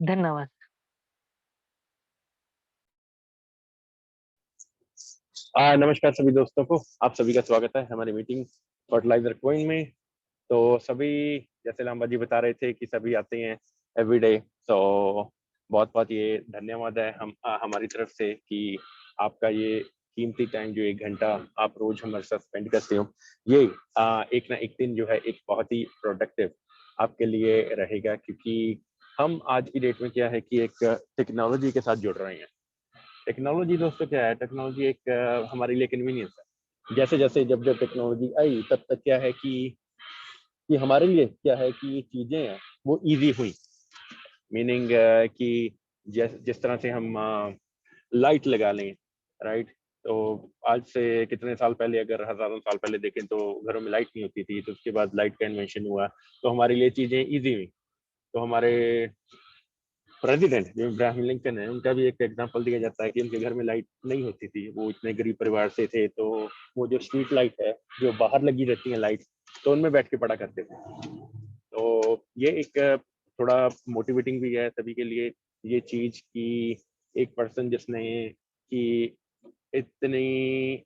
धन्यवाद। नमस्कार सभी दोस्तों को, आप सभी का स्वागत है हमारी मीटिंग फर्टिलाइजर कोइन में। तो सभी, जैसे लांबा जी बता रहे थे कि सभी आते हैं एवरीडे, तो बहुत बहुत ये धन्यवाद है हमारी तरफ से कि आपका ये कीमती टाइम जो 1 घंटा आप रोज हमारे साथ स्पेंड करते हो, ये एक ना एक दिन जो है एक बहुत ही प्रोडक्टिव आपके लिए रहेगा, क्योंकि हम आज की डेट में क्या है कि एक टेक्नोलॉजी के साथ जुड़ रहे हैं। टेक्नोलॉजी दोस्तों क्या है, टेक्नोलॉजी एक हमारे लिए कन्वीनियंस है। जैसे जैसे जब जब टेक्नोलॉजी आई तब तक क्या है कि हमारे लिए क्या है कि ये चीजें हैं वो इजी हुई। मीनिंग कि जिस तरह से हम लाइट लगा लें, राइट। तो आज से कितने साल पहले, अगर हजारों साल पहले देखें तो घरों में लाइट नहीं होती थी, तो उसके बाद लाइट का इन्वेंशन हुआ तो हमारे लिए चीजें इजी हुई। तो हमारे प्रेसिडेंट जो इब्राहिम लिंकन है, उनका भी एक एग्जांपल दिया जाता है कि उनके घर में लाइट नहीं होती थी, वो इतने गरीब परिवार से थे, तो वो जो स्ट्रीट लाइट है जो बाहर लगी रहती है लाइट, तो उनमें बैठ के पढ़ा करते थे। तो ये एक थोड़ा मोटिवेटिंग भी है सभी के लिए ये चीज कि एक पर्सन जिसने कि इतनी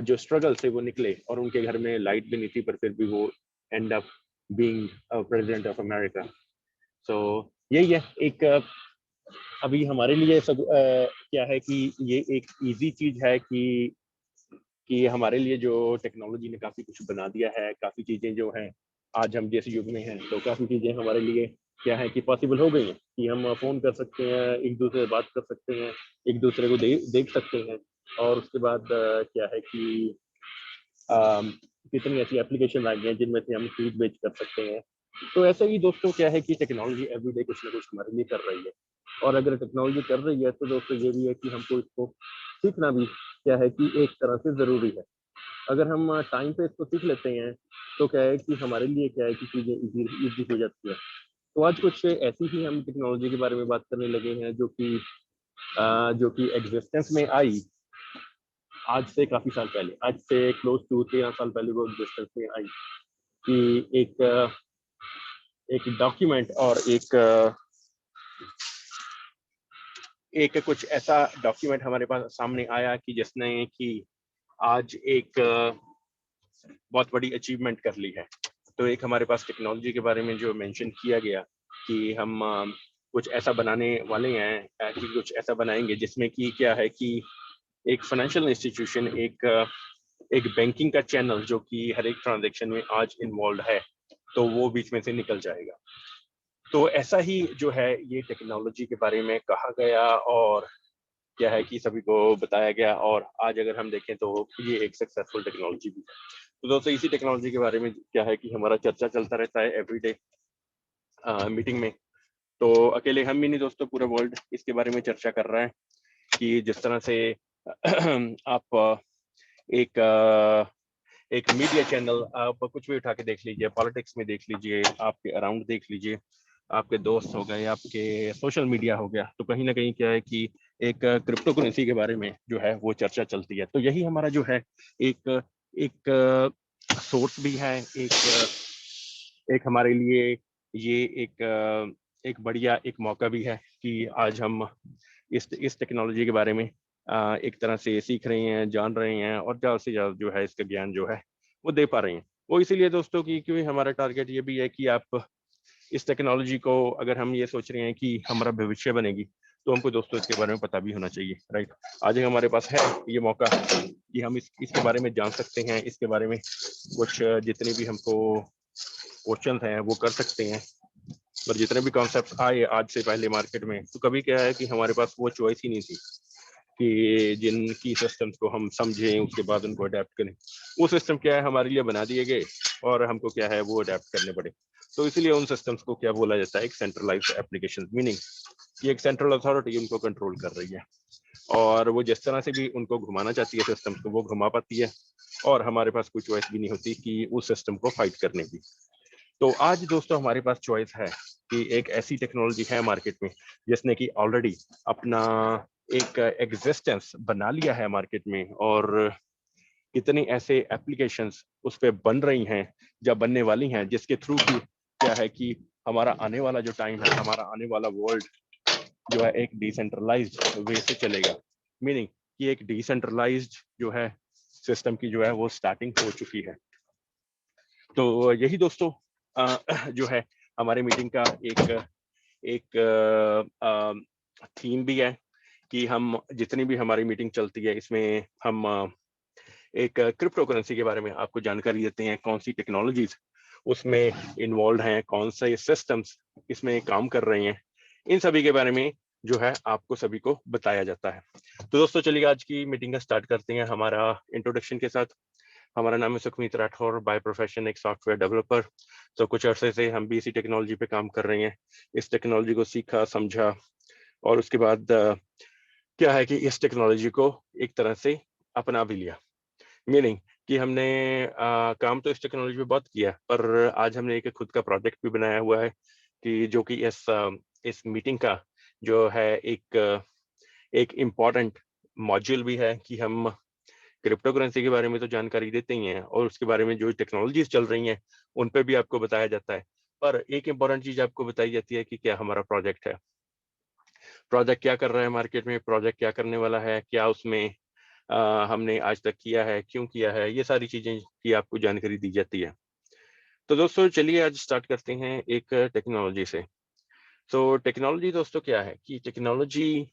जो स्ट्रगल से वो निकले और उनके घर में लाइट भी नहीं थी, पर फिर भी वो end up being president of America. So यही है एक अभी हमारे लिए सब क्या है कि ये एक इजी चीज है कि हमारे लिए जो टेक्नोलॉजी ने काफी कुछ बना दिया है, काफी चीजें जो हैं आज हम जिस युग में हैं, तो काफी चीजें हमारे लिए क्या है कि पॉसिबल हो गई हैं कि हम फोन कर सकते हैं, एक दूसरे से बात कर सकते हैं, एक दूसरे को देख सकते हैं। और उसके बाद क्या है कि कितनी ऐसी एप्लीकेशन आ गई हैं जिनमें से हम खरीद बेच कर सकते हैं। तो ऐसे ही दोस्तों क्या है कि टेक्नोलॉजी एवरीडे कुछ ना कुछ हमारे लिए कर रही है। और अगर टेक्नोलॉजी कर रही है तो दोस्तों ये भी है कि हमको इसको सीखना भी क्या है कि एक तरह से जरूरी है। अगर हम टाइम पे इसको सीख लेते हैं तो क्या है कि हमारे लिए क्या है कि चीजें इजी हो जाती है। तो आज कुछ ऐसी ही हम टेक्नोलॉजी के बारे में बात करने लगे हैं जो कि एग्जिस्टेंस में आई आज से काफी साल पहले, आज से क्लोज टू 13 साल पहले वो एग्जिस्टेंस में आई कि एक डॉक्यूमेंट और एक कुछ ऐसा डॉक्यूमेंट हमारे पास सामने आया कि जिसने कि आज एक बहुत बड़ी अचीवमेंट कर ली है। तो एक हमारे पास टेक्नोलॉजी के बारे में जो मेंशन किया गया कि हम कुछ ऐसा बनाने वाले हैं कि कुछ ऐसा बनाएंगे जिसमें कि क्या है कि एक फाइनेंशियल इंस्टीट्यूशन, एक बैंकिंग का चैनल जो कि हर एक ट्रांजैक्शन में आज इन्वॉल्व है, तो वो बीच में से निकल जाएगा। तो ऐसा ही जो है ये टेक्नोलॉजी के बारे में कहा गया और क्या है कि सभी को बताया गया, और आज अगर हम देखें तो ये एक सक्सेसफुल टेक्नोलॉजी भी है। तो दोस्तों इसी टेक्नोलॉजी के बारे में क्या है कि हमारा चर्चा चलता रहता है एवरीडे मीटिंग में। तो अकेले हम ही नहीं दोस्तों, पूरा वर्ल्ड इसके बारे में चर्चा कर रहा है कि जिस तरह से आप एक मीडिया चैनल, आप कुछ भी उठा के देख लीजिए, पॉलिटिक्स में देख लीजिए, आपके अराउंड देख लीजिए, आपके दोस्त हो गए, आपके सोशल मीडिया हो गया, तो कहीं ना कहीं क्या है कि एक क्रिप्टो करेंसी के बारे में जो है वो चर्चा चलती है। तो यही हमारा जो है एक एक सोर्स भी है, एक हमारे लिए ये एक बढ़िया एक मौका भी है कि आज हम इस टेक्नोलॉजी के बारे में एक तरह से सीख रहे हैं, जान रहे हैं, और ज़्यादा से ज़्यादा जो है इसका ज्ञान जो है वो दे पा रहे हैं। वो इसीलिए दोस्तों कि क्योंकि हमारा टारगेट ये भी है कि आप इस टेक्नोलॉजी को, अगर हम ये सोच रहे हैं कि हमारा भविष्य बनेगी, तो हमको दोस्तों इसके बारे में पता भी होना चाहिए, राइट। आज हमारे पास है ये मौका कि हम इसके बारे में जान सकते हैं, इसके बारे में कुछ जितने भी हमको क्वेश्चन हैं वो कर सकते हैं। पर जितने भी कॉन्सेप्ट आए आज से पहले मार्केट में, तो कभी क्या है कि हमारे पास वो चॉइस ही नहीं थी कि जिनकी सिस्टम्स को हम समझें उसके बाद उनको अडेप्ट करें। वो सिस्टम क्या है हमारे लिए बना दिए गए और हमको क्या है वो अडेप्ट करने पड़े। तो इसीलिए उन सिस्टम्स को क्या बोला जाता है, एक सेंट्रलाइज्ड एप्लीकेशन, मीनिंग कि एक सेंट्रल अथॉरिटी उनको कंट्रोल कर रही है, और वो जिस तरह से भी उनको घुमाना चाहती है सिस्टम्स को वो घुमा पाती है, और हमारे पास कोई चॉइस भी नहीं होती कि उस सिस्टम को फाइट करने की। तो आज दोस्तों हमारे पास चॉइस है कि एक ऐसी टेक्नोलॉजी है मार्केट में जिसने कि ऑलरेडी अपना एक एग्जिस्टेंस बना लिया है मार्केट में, और कितनी ऐसे एप्लीकेशंस उस पर बन रही हैं या बनने वाली हैं, जिसके थ्रू की क्या है कि हमारा आने वाला जो टाइम है, हमारा आने वाला वर्ल्ड जो है एक डिसेंट्रलाइज्ड वे से चलेगा, मीनिंग कि एक डिसेंट्रलाइज्ड जो है सिस्टम की जो है वो स्टार्टिंग हो चुकी है। तो यही दोस्तों जो है हमारे मीटिंग का एक थीम भी है कि हम जितनी भी हमारी मीटिंग चलती है इसमें हम एक क्रिप्टो करेंसी के बारे में आपको जानकारी देते हैं, कौन सी टेक्नोलॉजीज उसमें इन्वॉल्व हैं, कौन से सिस्टम्स इसमें काम कर रहे हैं, इन सभी के बारे में जो है आपको सभी को बताया जाता है। तो दोस्तों चलिए आज की मीटिंग का स्टार्ट करते हैं हमारा इंट्रोडक्शन के साथ। हमारा नाम है सुखमीत राठौर, बाय प्रोफेशन एक सॉफ्टवेयर डेवलपर। तो कुछ अरसे से हम भी इसी टेक्नोलॉजी पे काम कर रहे हैं, इस टेक्नोलॉजी को सीखा समझा और उसके बाद क्या है कि इस टेक्नोलॉजी को एक तरह से अपना भी लिया, मीनिंग कि हमने काम तो इस टेक्नोलॉजी पे बहुत किया, पर आज हमने एक खुद का प्रोजेक्ट भी बनाया हुआ है कि जो कि इस मीटिंग का जो है एक इम्पॉर्टेंट मॉड्यूल भी है कि हम क्रिप्टो करेंसी के बारे में तो जानकारी देते ही हैं और उसके बारे में जो टेक्नोलॉजीज चल रही हैं उन पे भी आपको बताया जाता है, पर एक इम्पॉर्टेंट चीज आपको बताई जाती है कि क्या हमारा प्रोजेक्ट है, प्रोजेक्ट क्या कर रहा है मार्केट में, प्रोजेक्ट क्या करने वाला है, क्या उसमें हमने आज तक किया है, क्यों किया है, ये सारी चीजें की आपको जानकारी दी जाती है। तो दोस्तों चलिए आज स्टार्ट करते हैं एक टेक्नोलॉजी से। तो टेक्नोलॉजी दोस्तों क्या है कि टेक्नोलॉजी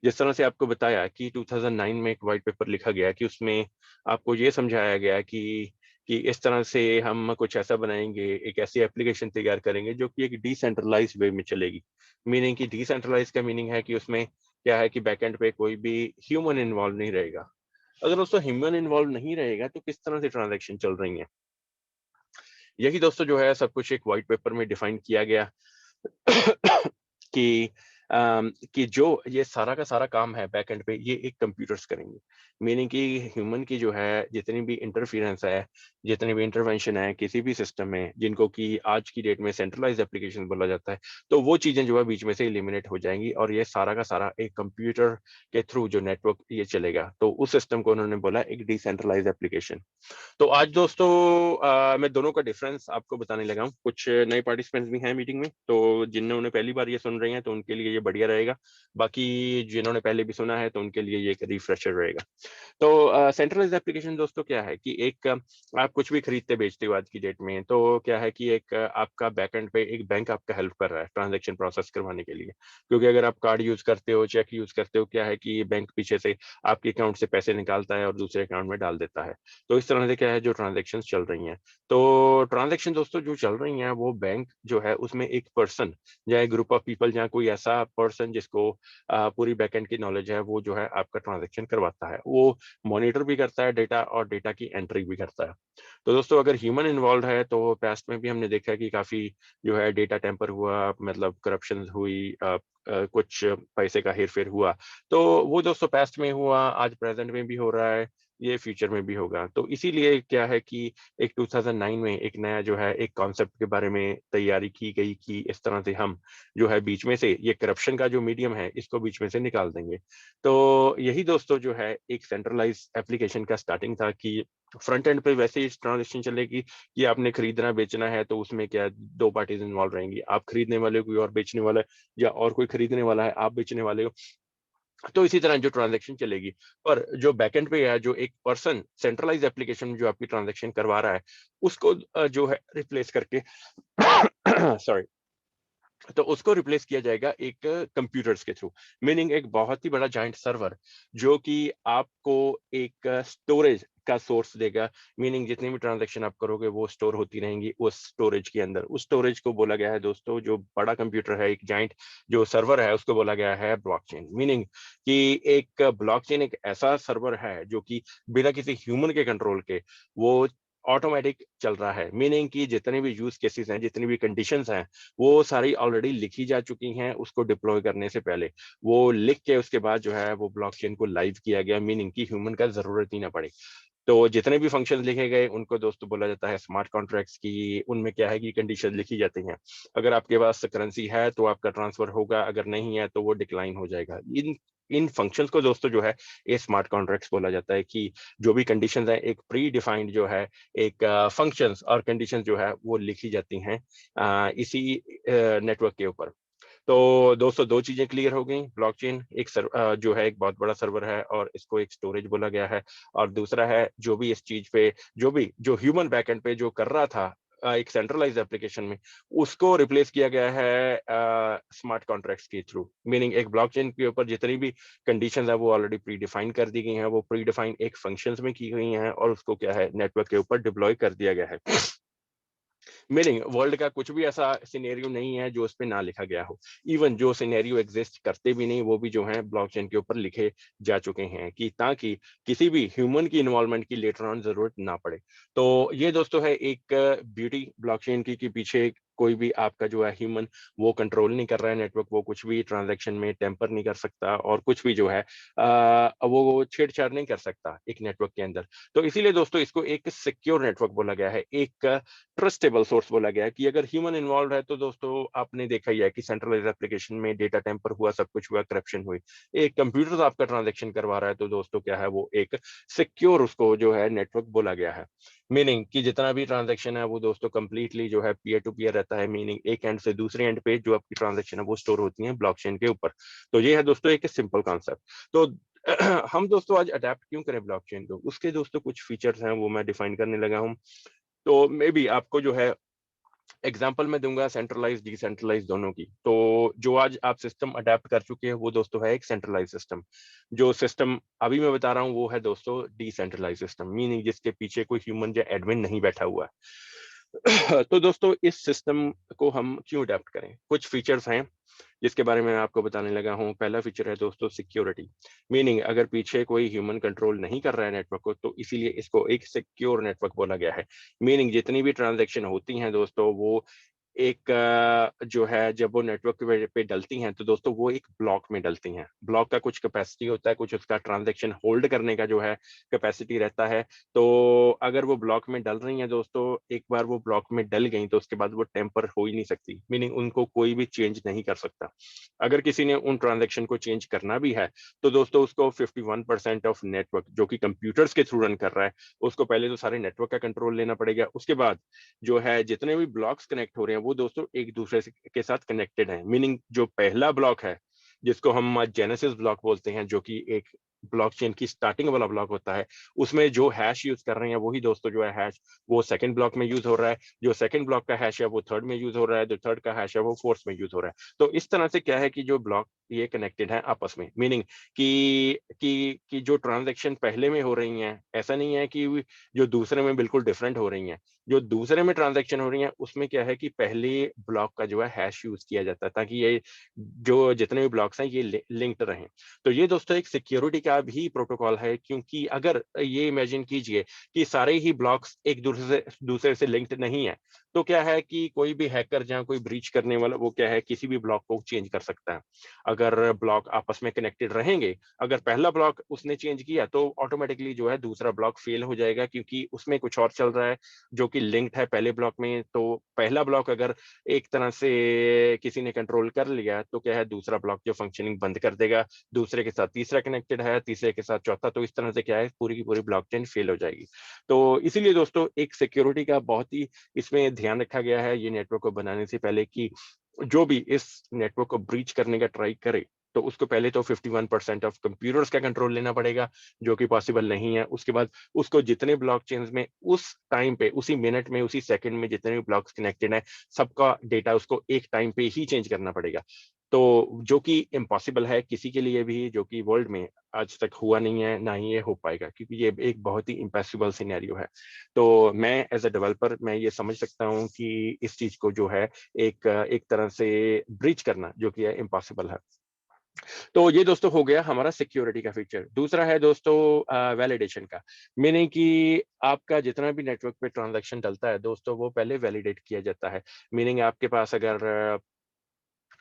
जिस तरह से आपको बताया कि 2009 में एक वाइट पेपर लिखा गया कि उसमें आपको ये समझाया गया कि इस तरह से हम कुछ ऐसा बनाएंगे, एक ऐसी एप्लीकेशन तैयार करेंगे जो कि एक डिसेंट्रलाइज्ड वे में चलेगी। मीनिंग कि डिसेंट्रलाइज का मीनिंग है कि उसमें क्या है कि बैकएंड पे कोई भी ह्यूमन इन्वॉल्व नहीं रहेगा। अगर दोस्तों ह्यूमन इन्वॉल्व नहीं रहेगा तो किस तरह से ट्रांजैक्शन चल रही है, यही दोस्तों जो है सब कुछ एक व्हाइट पेपर में डिफाइन किया गया कि कि जो ये सारा का सारा काम है बैकएंड पे ये एक कंप्यूटर्स करेंगे। मीनिंग कि ह्यूमन की जो है जितनी भी इंटरफेरेंस है, जितनी भी इंटरवेंशन है किसी भी सिस्टम में, जिनको कि आज की डेट में सेंट्रलाइज्ड एप्लीकेशन बोला जाता है, तो वो चीजें जो है बीच में से एलिमिनेट हो जाएंगी और ये सारा का सारा एक कंप्यूटर के थ्रू जो नेटवर्क ये चलेगा, तो उस सिस्टम को उन्होंने बोला एक डिसेंट्रलाइज्ड एप्लीकेशन। तो आज दोस्तों मैं दोनों का डिफरेंस आपको बताने लगा हूँ। कुछ नए पार्टिसिपेंट्स भी हैं मीटिंग में, तो जिन्होंने पहली बार ये सुन रहे हैं तो उनके लिए ये बढ़िया रहेगा, बाकी जिन्होंने पहले भी सुना है तो उनके लिए ये एक रिफ्रेशर रहेगा। तो सेंट्रलाइज्ड एप्लीकेशन दोस्तों क्या है कि एक आप कुछ भी खरीदते बेचते हो आज की डेट में, तो क्या है कि एक आपका बैकएंड पे एक बैंक आपका हेल्प कर रहा है ट्रांजैक्शन प्रोसेस करवाने के लिए, क्योंकि अगर आप कार्ड यूज करते हो, चेक यूज करते हो, क्या है कि बैंक पीछे से आपके अकाउंट से पैसे निकालता है और दूसरे अकाउंट में डाल देता है। तो इस तरह से क्या है जो ट्रांजेक्शन चल रही हैं, तो ट्रांजेक्शन दोस्तों जो चल रही हैं वो बैंक जो है उसमें एक पर्सन या ग्रुप ऑफ पीपल या कोई ऐसा पर्सन जिसको पूरी बैकएंड की नॉलेज है वो जो है आपका ट्रांजेक्शन करवाता है, वो मॉनिटर भी करता है डेटा और डेटा की एंट्री भी करता है। तो दोस्तों अगर ह्यूमन इन्वॉल्व है तो पास्ट में भी हमने देखा है कि काफी जो है डेटा टेम्पर हुआ, मतलब करप्शन हुई, कुछ पैसे का हेरफेर हुआ, तो वो दोस्तों पास्ट में हुआ, आज प्रेजेंट में भी हो रहा है, ये फ्यूचर में भी होगा। तो इसीलिए क्या है कि एक 2009 में एक नया जो है एक कॉन्सेप्ट के बारे में तैयारी की गई कि इस तरह से हम जो है बीच में से ये करप्शन का जो मीडियम है इसको बीच में से निकाल देंगे। तो यही दोस्तों जो है एक सेंट्रलाइज एप्लीकेशन का स्टार्टिंग था कि फ्रंट एंड पे वैसे ही ट्रांजेक्शन चलेगी कि आपने खरीदना बेचना है तो उसमें क्या दो पार्टीज इन्वॉल्व रहेंगी, आप खरीदने वाले हो, कोई और बेचने वाला है, या और कोई खरीदने वाला है, आप बेचने वाले हो, तो इसी तरह जो ट्रांजैक्शन चलेगी। पर जो बैकएंड पे है जो एक पर्सन सेंट्रलाइज एप्लीकेशन जो आपकी ट्रांजैक्शन करवा रहा है उसको जो है रिप्लेस करके सॉरी तो उसको रिप्लेस किया जाएगा एक कंप्यूटर्स के थ्रू, मीनिंग एक बहुत ही बड़ा जाइंट सर्वर जो कि आपको एक स्टोरेज का सोर्स देगा। मीनिंग जितनी भी ट्रांजैक्शन आप करोगे वो स्टोर होती रहेंगी उस स्टोरेज के अंदर। उस स्टोरेज को बोला गया है दोस्तों, जो बड़ा कंप्यूटर है एक जाइंट जो सर्वर है उसको बोला गया है ब्लॉकचेन। मीनिंग कि एक ब्लॉकचेन एक ऐसा सर्वर है जो कि बिना किसी ह्यूमन के कंट्रोल के वो ऑटोमेटिक चल रहा है। मीनिंग कि जितने भी यूज केसेस हैं, जितनी भी कंडीशंस हैं, वो सारी ऑलरेडी लिखी जा चुकी हैं उसको डिप्लॉय करने से पहले। वो लिख के उसके बाद जो है वो ब्लॉकचेन को लाइव किया गया, मीनिंग की ह्यूमन का जरूरत ही ना पड़े। तो जितने भी फंक्शन लिखे गए उनको दोस्तों बोला जाता है स्मार्ट कॉन्ट्रैक्ट्स की। उनमें क्या है कि कंडीशन लिखी जाती हैं, अगर आपके पास करेंसी है तो आपका ट्रांसफर होगा, अगर नहीं है तो वो डिक्लाइन हो जाएगा। इन इन फंक्शंस को दोस्तों जो है ये स्मार्ट कॉन्ट्रैक्ट्स बोला जाता है कि जो भी कंडीशंस है एक प्री डिफाइंड जो है एक फंक्शंस और कंडीशंस जो है वो लिखी जाती हैं इसी नेटवर्क के ऊपर। तो दोस्तों दो चीजें क्लियर हो गई। ब्लॉकचेन एक जो है एक बहुत बड़ा सर्वर है और इसको एक स्टोरेज बोला गया है, और दूसरा है जो भी इस चीज पे जो ह्यूमन बैकएंड पे जो कर रहा था एक सेंट्रलाइज्ड एप्लीकेशन में, उसको रिप्लेस किया गया है स्मार्ट कॉन्ट्रैक्ट्स के थ्रू। मीनिंग एक ब्लॉकचेन के ऊपर जितनी भी कंडीशंस है वो ऑलरेडी प्री डिफाइन कर दी गई हैं, वो प्री डिफाइन एक फंक्शंस में की गई हैं और उसको क्या है नेटवर्क के ऊपर डिप्लॉय कर दिया गया है। मीनिंग वर्ल्ड का कुछ भी ऐसा सिनेरियो नहीं है जो उस पर ना लिखा गया हो। इवन जो सिनेरियो एग्जिस्ट करते भी नहीं वो भी जो है ब्लॉकचेन के ऊपर लिखे जा चुके हैं, कि ताकि किसी भी ह्यूमन की इन्वॉल्वमेंट की लेटर ऑन जरूरत ना पड़े। तो ये दोस्तों है एक ब्यूटी ब्लॉकचेन की, कि पीछे कोई भी आपका जो है ह्यूमन वो कंट्रोल नहीं कर रहा है नेटवर्क, वो कुछ भी ट्रांजैक्शन में टेम्पर नहीं कर सकता और कुछ भी जो है वो छेड़छाड़ नहीं कर सकता एक नेटवर्क के अंदर। तो इसीलिए दोस्तों इसको एक सिक्योर नेटवर्क बोला गया है, एक ट्रस्टेबल सोर्स बोला गया है। कि अगर ह्यूमन इन्वॉल्व है तो दोस्तों आपने देखा ही है कि सेंट्रलाइज एप्लीकेशन में डेटा टेम्पर हुआ, सब कुछ हुआ, करप्शन हुई। एक कंप्यूटर आपका ट्रांजैक्शन करवा रहा है तो दोस्तों क्या है वो एक सिक्योर उसको जो है नेटवर्क बोला गया है। मीनिंग कि जितना भी ट्रांजैक्शन है वो दोस्तों कंप्लीटली जो है पीयर टू पीयर रहता है। मीनिंग एक एंड से दूसरे एंड पे जो आपकी ट्रांजैक्शन है वो स्टोर होती है ब्लॉकचेन के ऊपर। तो ये है दोस्तों एक सिंपल कॉन्सेप्ट। तो हम दोस्तों आज अडेप्ट क्यों करें ब्लॉकचेन को, उसके दोस्तों कुछ फीचर्स हैं वो मैं डिफाइन करने लगा हूं। तो मे बी आपको जो है एग्जाम्पल मैं दूंगा सेंट्रलाइज डिसेंट्रलाइज दोनों की। तो जो आज आप सिस्टम अडेप्ट कर चुके हैं वो दोस्तों है एक सेंट्रलाइज सिस्टम। जो सिस्टम अभी मैं बता रहा हूँ वो है दोस्तों डिसेंट्रलाइज सिस्टम, मीनिंग जिसके पीछे कोई ह्यूमन या एडमिन नहीं बैठा हुआ है। तो दोस्तों इस सिस्टम को हम क्यों अडेप्ट करें, कुछ फीचर्स हैं जिसके बारे में आपको बताने लगा हूं। पहला फीचर है दोस्तों सिक्योरिटी। मीनिंग अगर पीछे कोई ह्यूमन कंट्रोल नहीं कर रहा है नेटवर्क को तो इसीलिए इसको एक सिक्योर नेटवर्क बोला गया है। मीनिंग जितनी भी ट्रांजैक्शन होती हैं दोस्तों वो एक जो है जब वो नेटवर्क पे डलती हैं तो दोस्तों वो एक ब्लॉक में डलती हैं। ब्लॉक का कुछ कैपेसिटी होता है, कुछ उसका ट्रांजैक्शन होल्ड करने का जो है कैपेसिटी रहता है। तो अगर वो ब्लॉक में डल रही हैं दोस्तों, एक बार वो ब्लॉक में डल गई तो उसके बाद वो टेम्पर हो ही नहीं सकती। मीनिंग उनको कोई भी चेंज नहीं कर सकता। अगर किसी ने उन ट्रांजैक्शन को चेंज करना भी है तो दोस्तों उसको 51% ऑफ नेटवर्क जो कि कंप्यूटर्स के थ्रू रन कर रहा है, उसको पहले तो सारे नेटवर्क का कंट्रोल लेना पड़ेगा। उसके बाद जो है जितने भी ब्लॉक्स कनेक्ट हो रहे हैं वो दोस्तों एक दूसरे के साथ कनेक्टेड हैं। मीनिंग जो पहला ब्लॉक है जिसको हम जेनेसिस ब्लॉक बोलते हैं, जो कि एक ब्लॉकचेन की स्टार्टिंग वाला ब्लॉक होता है, उसमें जो हैश यूज कर रहे हैं वही दोस्तों जो है हैश वो सेकंड ब्लॉक में यूज हो रहा है। जो सेकंड ब्लॉक का हैश है वो थर्ड में यूज हो रहा है, जो थर्ड का हैश है वो फोर्थ में यूज हो रहा है। तो इस तरह से क्या है कि जो ब्लॉक ये कनेक्टेड है आपस में। मीनिंग कि जो ट्रांजेक्शन पहले में हो रही हैं ऐसा नहीं है कि जो दूसरे में बिल्कुल डिफरेंट हो रही हैं। जो दूसरे में ट्रांजैक्शन हो रही है उसमें क्या है कि पहले ब्लॉक का जो है हैश यूज किया जाता है ताकि ये जो जितने भी ब्लॉक्स हैं ये लिंक्ड रहें। तो ये दोस्तों एक सिक्योरिटी का भी प्रोटोकॉल है, क्योंकि अगर ये इमेजिन कीजिए कि सारे ही ब्लॉक्स एक दूसरे से लिंक्ड नहीं है तो क्या है कि कोई भी हैकर जहाँ कोई ब्रीच करने वाला वो क्या है किसी भी ब्लॉक को चेंज कर सकता है। अगर ब्लॉक आपस में कनेक्टेड रहेंगे, अगर पहला ब्लॉक उसने चेंज किया तो ऑटोमेटिकली जो है दूसरा ब्लॉक फेल हो जाएगा, क्योंकि उसमें कुछ और चल रहा है जो कि लिंक्ड है पहले ब्लॉक में। तो पहला ब्लॉक अगर एक तरह से किसी ने कंट्रोल कर लिया तो क्या है दूसरा ब्लॉक जो फंक्शनिंग बंद कर देगा, दूसरे के साथ तीसरा कनेक्टेड है, तीसरे के साथ चौथा, तो इस तरह से क्या है पूरी की पूरी ब्लॉकचेन फेल हो जाएगी। तो इसीलिए दोस्तों एक सिक्योरिटी का बहुत ही इसमें ध्यान रखा गया है ये नेटवर्क को बनाने से पहले, कि जो भी इस नेटवर्क को ब्रीच करने का ट्राई करे तो उसको पहले तो 51% ऑफ कंप्यूटर्स का कंट्रोल लेना पड़ेगा, जो कि पॉसिबल नहीं है। उसके बाद उसको जितने ब्लॉकचेन्स में उस टाइम पे उसी मिनट में उसी सेकंड में जितने भी ब्लॉक्स कनेक्टेड है सबका डेटा उसको एक टाइम पे ही चेंज करना पड़ेगा। तो जो कि इम्पॉसिबल है किसी के लिए भी, जो कि वर्ल्ड में आज तक हुआ नहीं है ना ही ये हो पाएगा, क्योंकि ये एक बहुत ही इम्पॉसिबल सिनेरियो है। तो मैं एज अ डेवलपर मैं ये समझ सकता हूँ कि इस चीज को जो है एक तरह से ब्रीच करना जो कि है इम्पॉसिबल है। तो ये दोस्तों हो गया हमारा सिक्योरिटी का फीचर। दूसरा है दोस्तों वैलिडेशन का। मीनिंग कि आपका जितना भी नेटवर्क पे ट्रांजैक्शन डलता है दोस्तों वो पहले वैलिडेट किया जाता है। मीनिंग आपके पास अगर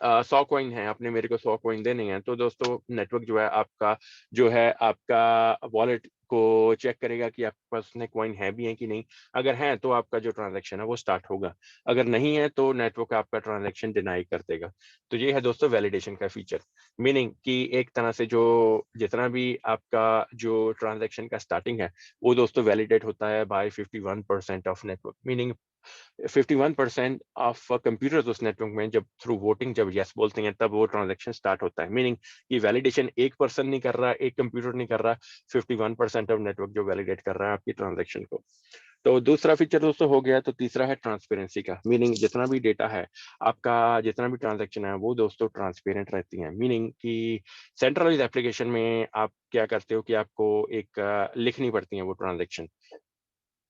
100 कॉइन है, आपने मेरे को 100 कॉइन देने हैं तो दोस्तों नेटवर्क जो है आपका जो है आपका वॉलेट को चेक करेगा कि आपके पास उतने कॉइन है भी हैं कि नहीं। अगर हैं तो आपका जो ट्रांजैक्शन है वो स्टार्ट होगा, अगर नहीं है तो नेटवर्क आपका ट्रांजैक्शन डिनाई कर देगा। तो ये है दोस्तों वैलिडेशन का फीचर। मीनिंग कि एक तरह से जो जितना भी आपका जो ट्रांजैक्शन का स्टार्टिंग है वो दोस्तों वैलिडेट होता है by 51% of network. Meaning 51% of computers उस नेटवर्क में जब थ्रू वोटिंग जब यस बोलते हैं तब वो ट्रांजैक्शन स्टार्ट होता है, मीनिंग कि वैलिडेशन एक पर्सन नहीं कर रहा, एक कंप्यूटर नहीं कर रहा, 51% ऑफ नेटवर्क जो वैलिडेट कर रहा है आपकी ट्रांजैक्शन को। तो दूसरा फीचर दोस्तों हो गया। तो तीसरा है ट्रांसपेरेंसी का, मीनिंग जितना भी डेटा है आपका, जितना भी ट्रांजैक्शन है वो दोस्तों ट्रांसपेरेंट रहती है, मीनिंग कि सेंट्रलाइज एप्लीकेशन में आप क्या करते हो कि आपको एक लिखनी पड़ती है वो ट्रांजैक्शन।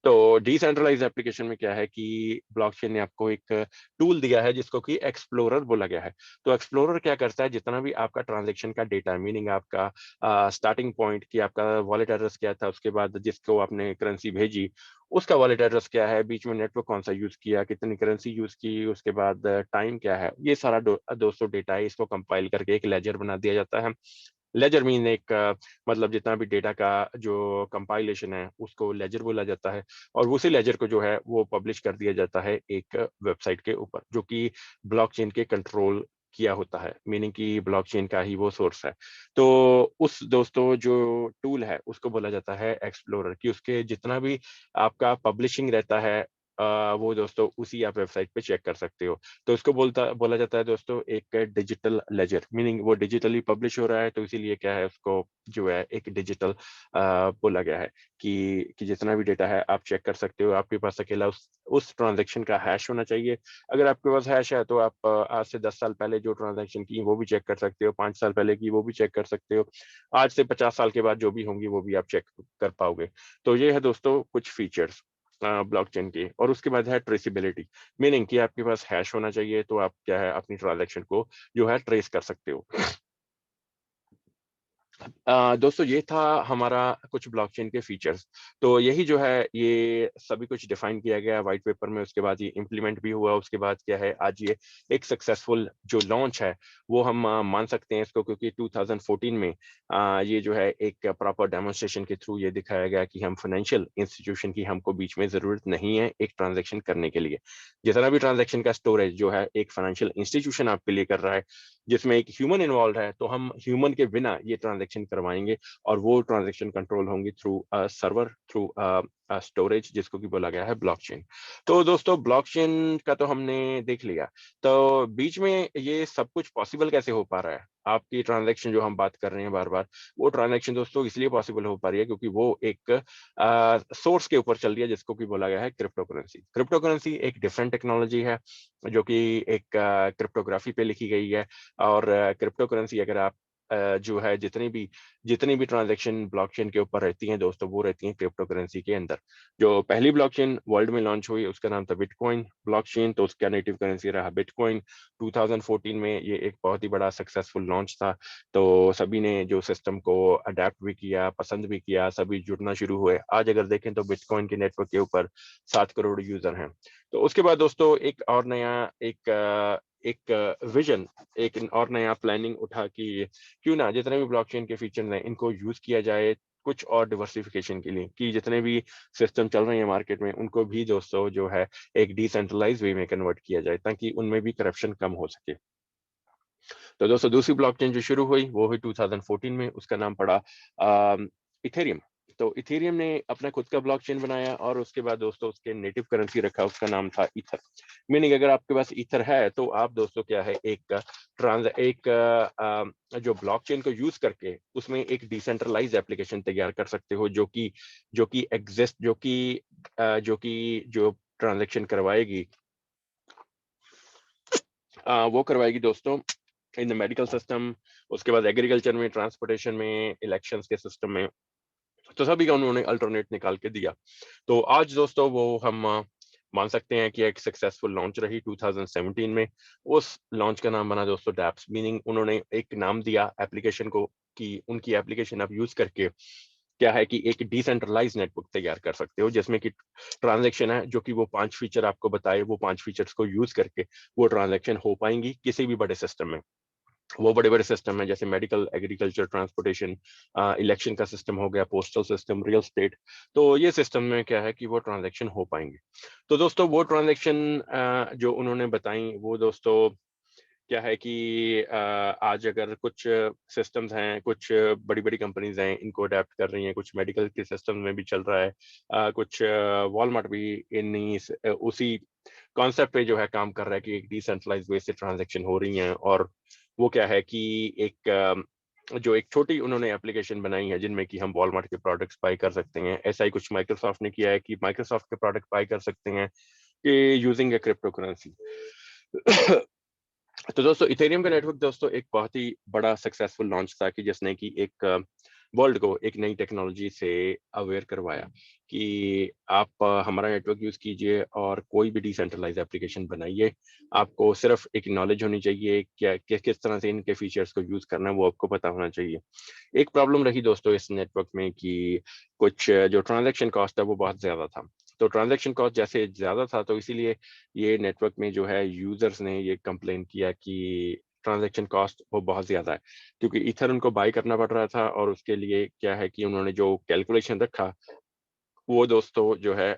तो डिसेंट्रलाइज एप्लीकेशन में क्या है कि ब्लॉकचेन ने आपको एक टूल दिया है जिसको कि एक्सप्लोरर बोला गया है। तो एक्सप्लोरर क्या करता है, जितना भी आपका ट्रांजैक्शन का डेटा है, मीनिंग आपका स्टार्टिंग पॉइंट कि आपका वॉलेट एड्रेस क्या था, उसके बाद जिसको आपने करेंसी भेजी उसका वॉलेट एड्रेस क्या है, बीच में नेटवर्क कौन सा यूज किया, कितनी करेंसी यूज की, उसके बाद टाइम क्या है, ये सारा दोस्तों डेटा है, इसको कंपाइल करके एक लेजर बना दिया जाता है। लेजर मीन एक मतलब जितना भी डेटा का जो कंपाइलेशन है उसको लेजर बोला जाता है, और उसी लेजर को जो है वो पब्लिश कर दिया जाता है एक वेबसाइट के ऊपर जो कि ब्लॉकचेन के कंट्रोल किया होता है, मीनिंग कि ब्लॉकचेन का ही वो सोर्स है। तो उस दोस्तों जो टूल है उसको बोला जाता है एक्सप्लोरर, कि उसके जितना भी आपका पब्लिशिंग रहता है वो दोस्तों उसी आप वेबसाइट पे चेक कर सकते हो। तो इसको बोला जाता है दोस्तों एक डिजिटल लेजर, मीनिंग वो डिजिटली पब्लिश हो रहा है, तो इसीलिए क्या है उसको जो है एक डिजिटल बोला गया है कि जितना भी डेटा है आप चेक कर सकते हो। आपके पास अकेला उस ट्रांजैक्शन का हैश होना चाहिए। अगर आपके पास हैश है तो आप आज से 10 साल पहले जो ट्रांजैक्शन की वो भी चेक कर सकते हो, 5 साल पहले की वो भी चेक कर सकते हो, आज से 50 साल के बाद जो भी होंगी वो भी आप चेक कर पाओगे। तो ये है दोस्तों कुछ फीचर्स ब्लॉकचेन के। और उसके बाद है ट्रेसिबिलिटी, मीनिंग कि आपके पास हैश होना चाहिए तो आप क्या है अपनी ट्रांजैक्शन को जो है ट्रेस कर सकते हो। दोस्तों ये था हमारा कुछ ब्लॉकचेन के फीचर्स। तो यही जो है ये सभी कुछ डिफाइन किया गया व्हाइट पेपर में, उसके बाद ये इम्प्लीमेंट भी हुआ, उसके बाद क्या है आज ये एक सक्सेसफुल जो लॉन्च है वो हम मान सकते हैं इसको, क्योंकि 2014 में ये जो है एक प्रॉपर डेमोन्स्ट्रेशन के थ्रू ये दिखाया गया कि हम फाइनेंशियल इंस्टीट्यूशन की हमको बीच में जरूरत नहीं है एक ट्रांजेक्शन करने के लिए। जितना भी ट्रांजेक्शन का स्टोरेज जो है एक फाइनेंशियल इंस्टीट्यूशन आपके लिए कर रहा है जिसमें एक ह्यूमन इन्वॉल्व है, तो हम ह्यूमन के बिना ये ट्रांजेक्शन करवाएंगे और वो ट्रांजेक्शन कंट्रोल होंगी थ्रू सर्वर, थ्रू स्टोरेज, जिसको कि बोला गया है ब्लॉकचेन। तो दोस्तों ब्लॉकचेन का तो हमने देख लिया, तो बीच में ये सब कुछ पॉसिबल कैसे हो पा रहा है? आपकी ट्रांजैक्शन जो हम बात कर रहे हैं बार बार, वो ट्रांजैक्शन दोस्तों इसलिए पॉसिबल हो पा रही है क्योंकि वो एक सोर्स के ऊपर चल रही है जिसको कि बोला गया है क्रिप्टो करेंसी। क्रिप्टो करेंसी एक डिफरेंट टेक्नोलॉजी है जो कि एक क्रिप्टोग्राफी पे लिखी गई है। और क्रिप्टो करेंसी अगर आप जो है जितनी भी ट्रांजैक्शन ब्लॉकचेन के ऊपर रहती हैं दोस्तों वो रहती हैं क्रिप्टो करेंसी के अंदर। जो पहली ब्लॉकचेन वर्ल्ड में लॉन्च हुई उसका नाम था बिटकॉइन ब्लॉकचेन, तो उसका नेटिव करेंसी रहा बिटकॉइन। 2014 में ये एक बहुत ही बड़ा सक्सेसफुल लॉन्च था, तो सभी ने जो सिस्टम को अडेप्ट भी किया, पसंद भी किया, सभी जुड़ना शुरू हुए। आज अगर देखें तो बिटकॉइन के नेटवर्क के ऊपर 7 करोड़ यूजर हैं। तो उसके बाद दोस्तों एक और नया एक विजन, एक और नया प्लानिंग उठा कि क्यों ना जितने भी ब्लॉकचेन के फीचर हैं इनको यूज किया जाए कुछ और डिवर्सिफिकेशन के लिए, कि जितने भी सिस्टम चल रहे हैं मार्केट में उनको भी दोस्तों जो है एक डिसेंट्रलाइज वे में कन्वर्ट किया जाए ताकि उनमें भी करप्शन कम हो सके। तो दोस्तों दूसरी ब्लॉकचेन जो शुरू हुई वो हुई 2014 में, उसका नाम पड़ा इथेरियम। तो इथेरियम ने अपना खुद का ब्लॉकचेन बनाया और उसके बाद दोस्तों उसके नेटिव करेंसी रखा, उसका नाम था ईथर। मीनिंग अगर आपके पास ईथर है तो आप दोस्तों क्या है जो ब्लॉकचेन को यूज करके उसमें एक डिसेंट्रलाइज एप्लीकेशन तैयार कर सकते हो जो कि एग्जिस्ट जो ट्रांजेक्शन करवाएगी वो करवाएगी दोस्तों इन द मेडिकल सिस्टम, उसके बाद एग्रीकल्चर में, ट्रांसपोर्टेशन में, इलेक्शंस के सिस्टम में। तो सभी का उन्होंने अल्टरनेट निकाल के दिया। तो आज दोस्तों वो हम मान सकते हैं कि एक सक्सेसफुल लॉन्च रही 2017 में। उस लॉन्च का नाम बना दोस्तों डैप्स, मीनिंग उन्होंने एक नाम दिया एप्लीकेशन को कि उनकी एप्लीकेशन आप यूज करके क्या है कि एक डिसेंट्रलाइज नेटवर्क तैयार कर सकते हो जिसमें कि ट्रांजैक्शन है जो कि वो 5 फीचर आपको बताए, वो 5 फीचर्स को यूज करके वो ट्रांजैक्शन हो पाएंगी किसी भी बड़े सिस्टम में। वो बड़े बड़े सिस्टम है जैसे मेडिकल, एग्रीकल्चर, ट्रांसपोर्टेशन, इलेक्शन का सिस्टम हो गया, पोस्टल सिस्टम, रियल स्टेट। तो ये सिस्टम में क्या है कि वो ट्रांजैक्शन हो पाएंगे। तो दोस्तों वो ट्रांजैक्शन जो उन्होंने बताई वो दोस्तों क्या है कि आज अगर कुछ सिस्टम्स हैं, कुछ बड़ी-बड़ी कंपनीज़ हैं, इनको अडैप्ट कर रही हैं, कुछ मेडिकल के सिस्टम में भी चल रहा है। कुछ वॉलमार्ट भी इन्हीं उसी कॉन्सेप्ट पे जो है काम कर रहा है कि एक डिसेंट्रलाइज्ड वे से ट्रांज़ैक्शन हो रही हैं, और वो क्या है कि एक जो एक छोटी उन्होंने एप्लीकेशन बनाई है जिनमें कि हम वॉलमार्ट के प्रोडक्ट्स बाय कर सकते हैं। ऐसा ही कुछ माइक्रोसॉफ्ट ने किया है कि माइक्रोसॉफ्ट के प्रोडक्ट बाय कर सकते हैं कि यूजिंग अ क्रिप्टो करेंसी। तो दोस्तों इथेरियम का नेटवर्क दोस्तों एक बहुत ही बड़ा सक्सेसफुल लॉन्च था कि जिसने कि एक वर्ल्ड को एक नई टेक्नोलॉजी से अवेयर करवाया कि आप हमारा नेटवर्क यूज कीजिए और कोई भी डिसेंट्रलाइज एप्लीकेशन बनाइए। आपको सिर्फ एक नॉलेज होनी चाहिए क्या किस तरह से इनके फीचर्स को यूज करना है, वो आपको पता होना चाहिए। एक प्रॉब्लम रही दोस्तों इस नेटवर्क में कि कुछ जो ट्रांजैक्शन कॉस्ट है वो बहुत ज्यादा था। तो ट्रांजैक्शन कॉस्ट जैसे ज्यादा था तो इसीलिए ये नेटवर्क में जो है यूजर्स ने ये कंप्लेन किया कि ट्रांजैक्शन कॉस्ट वो बहुत ज्यादा है, क्योंकि ईथर उनको बाय करना पड़ रहा था और उसके लिए क्या है कि उन्होंने जो कैलकुलेशन रखा वो दोस्तों जो है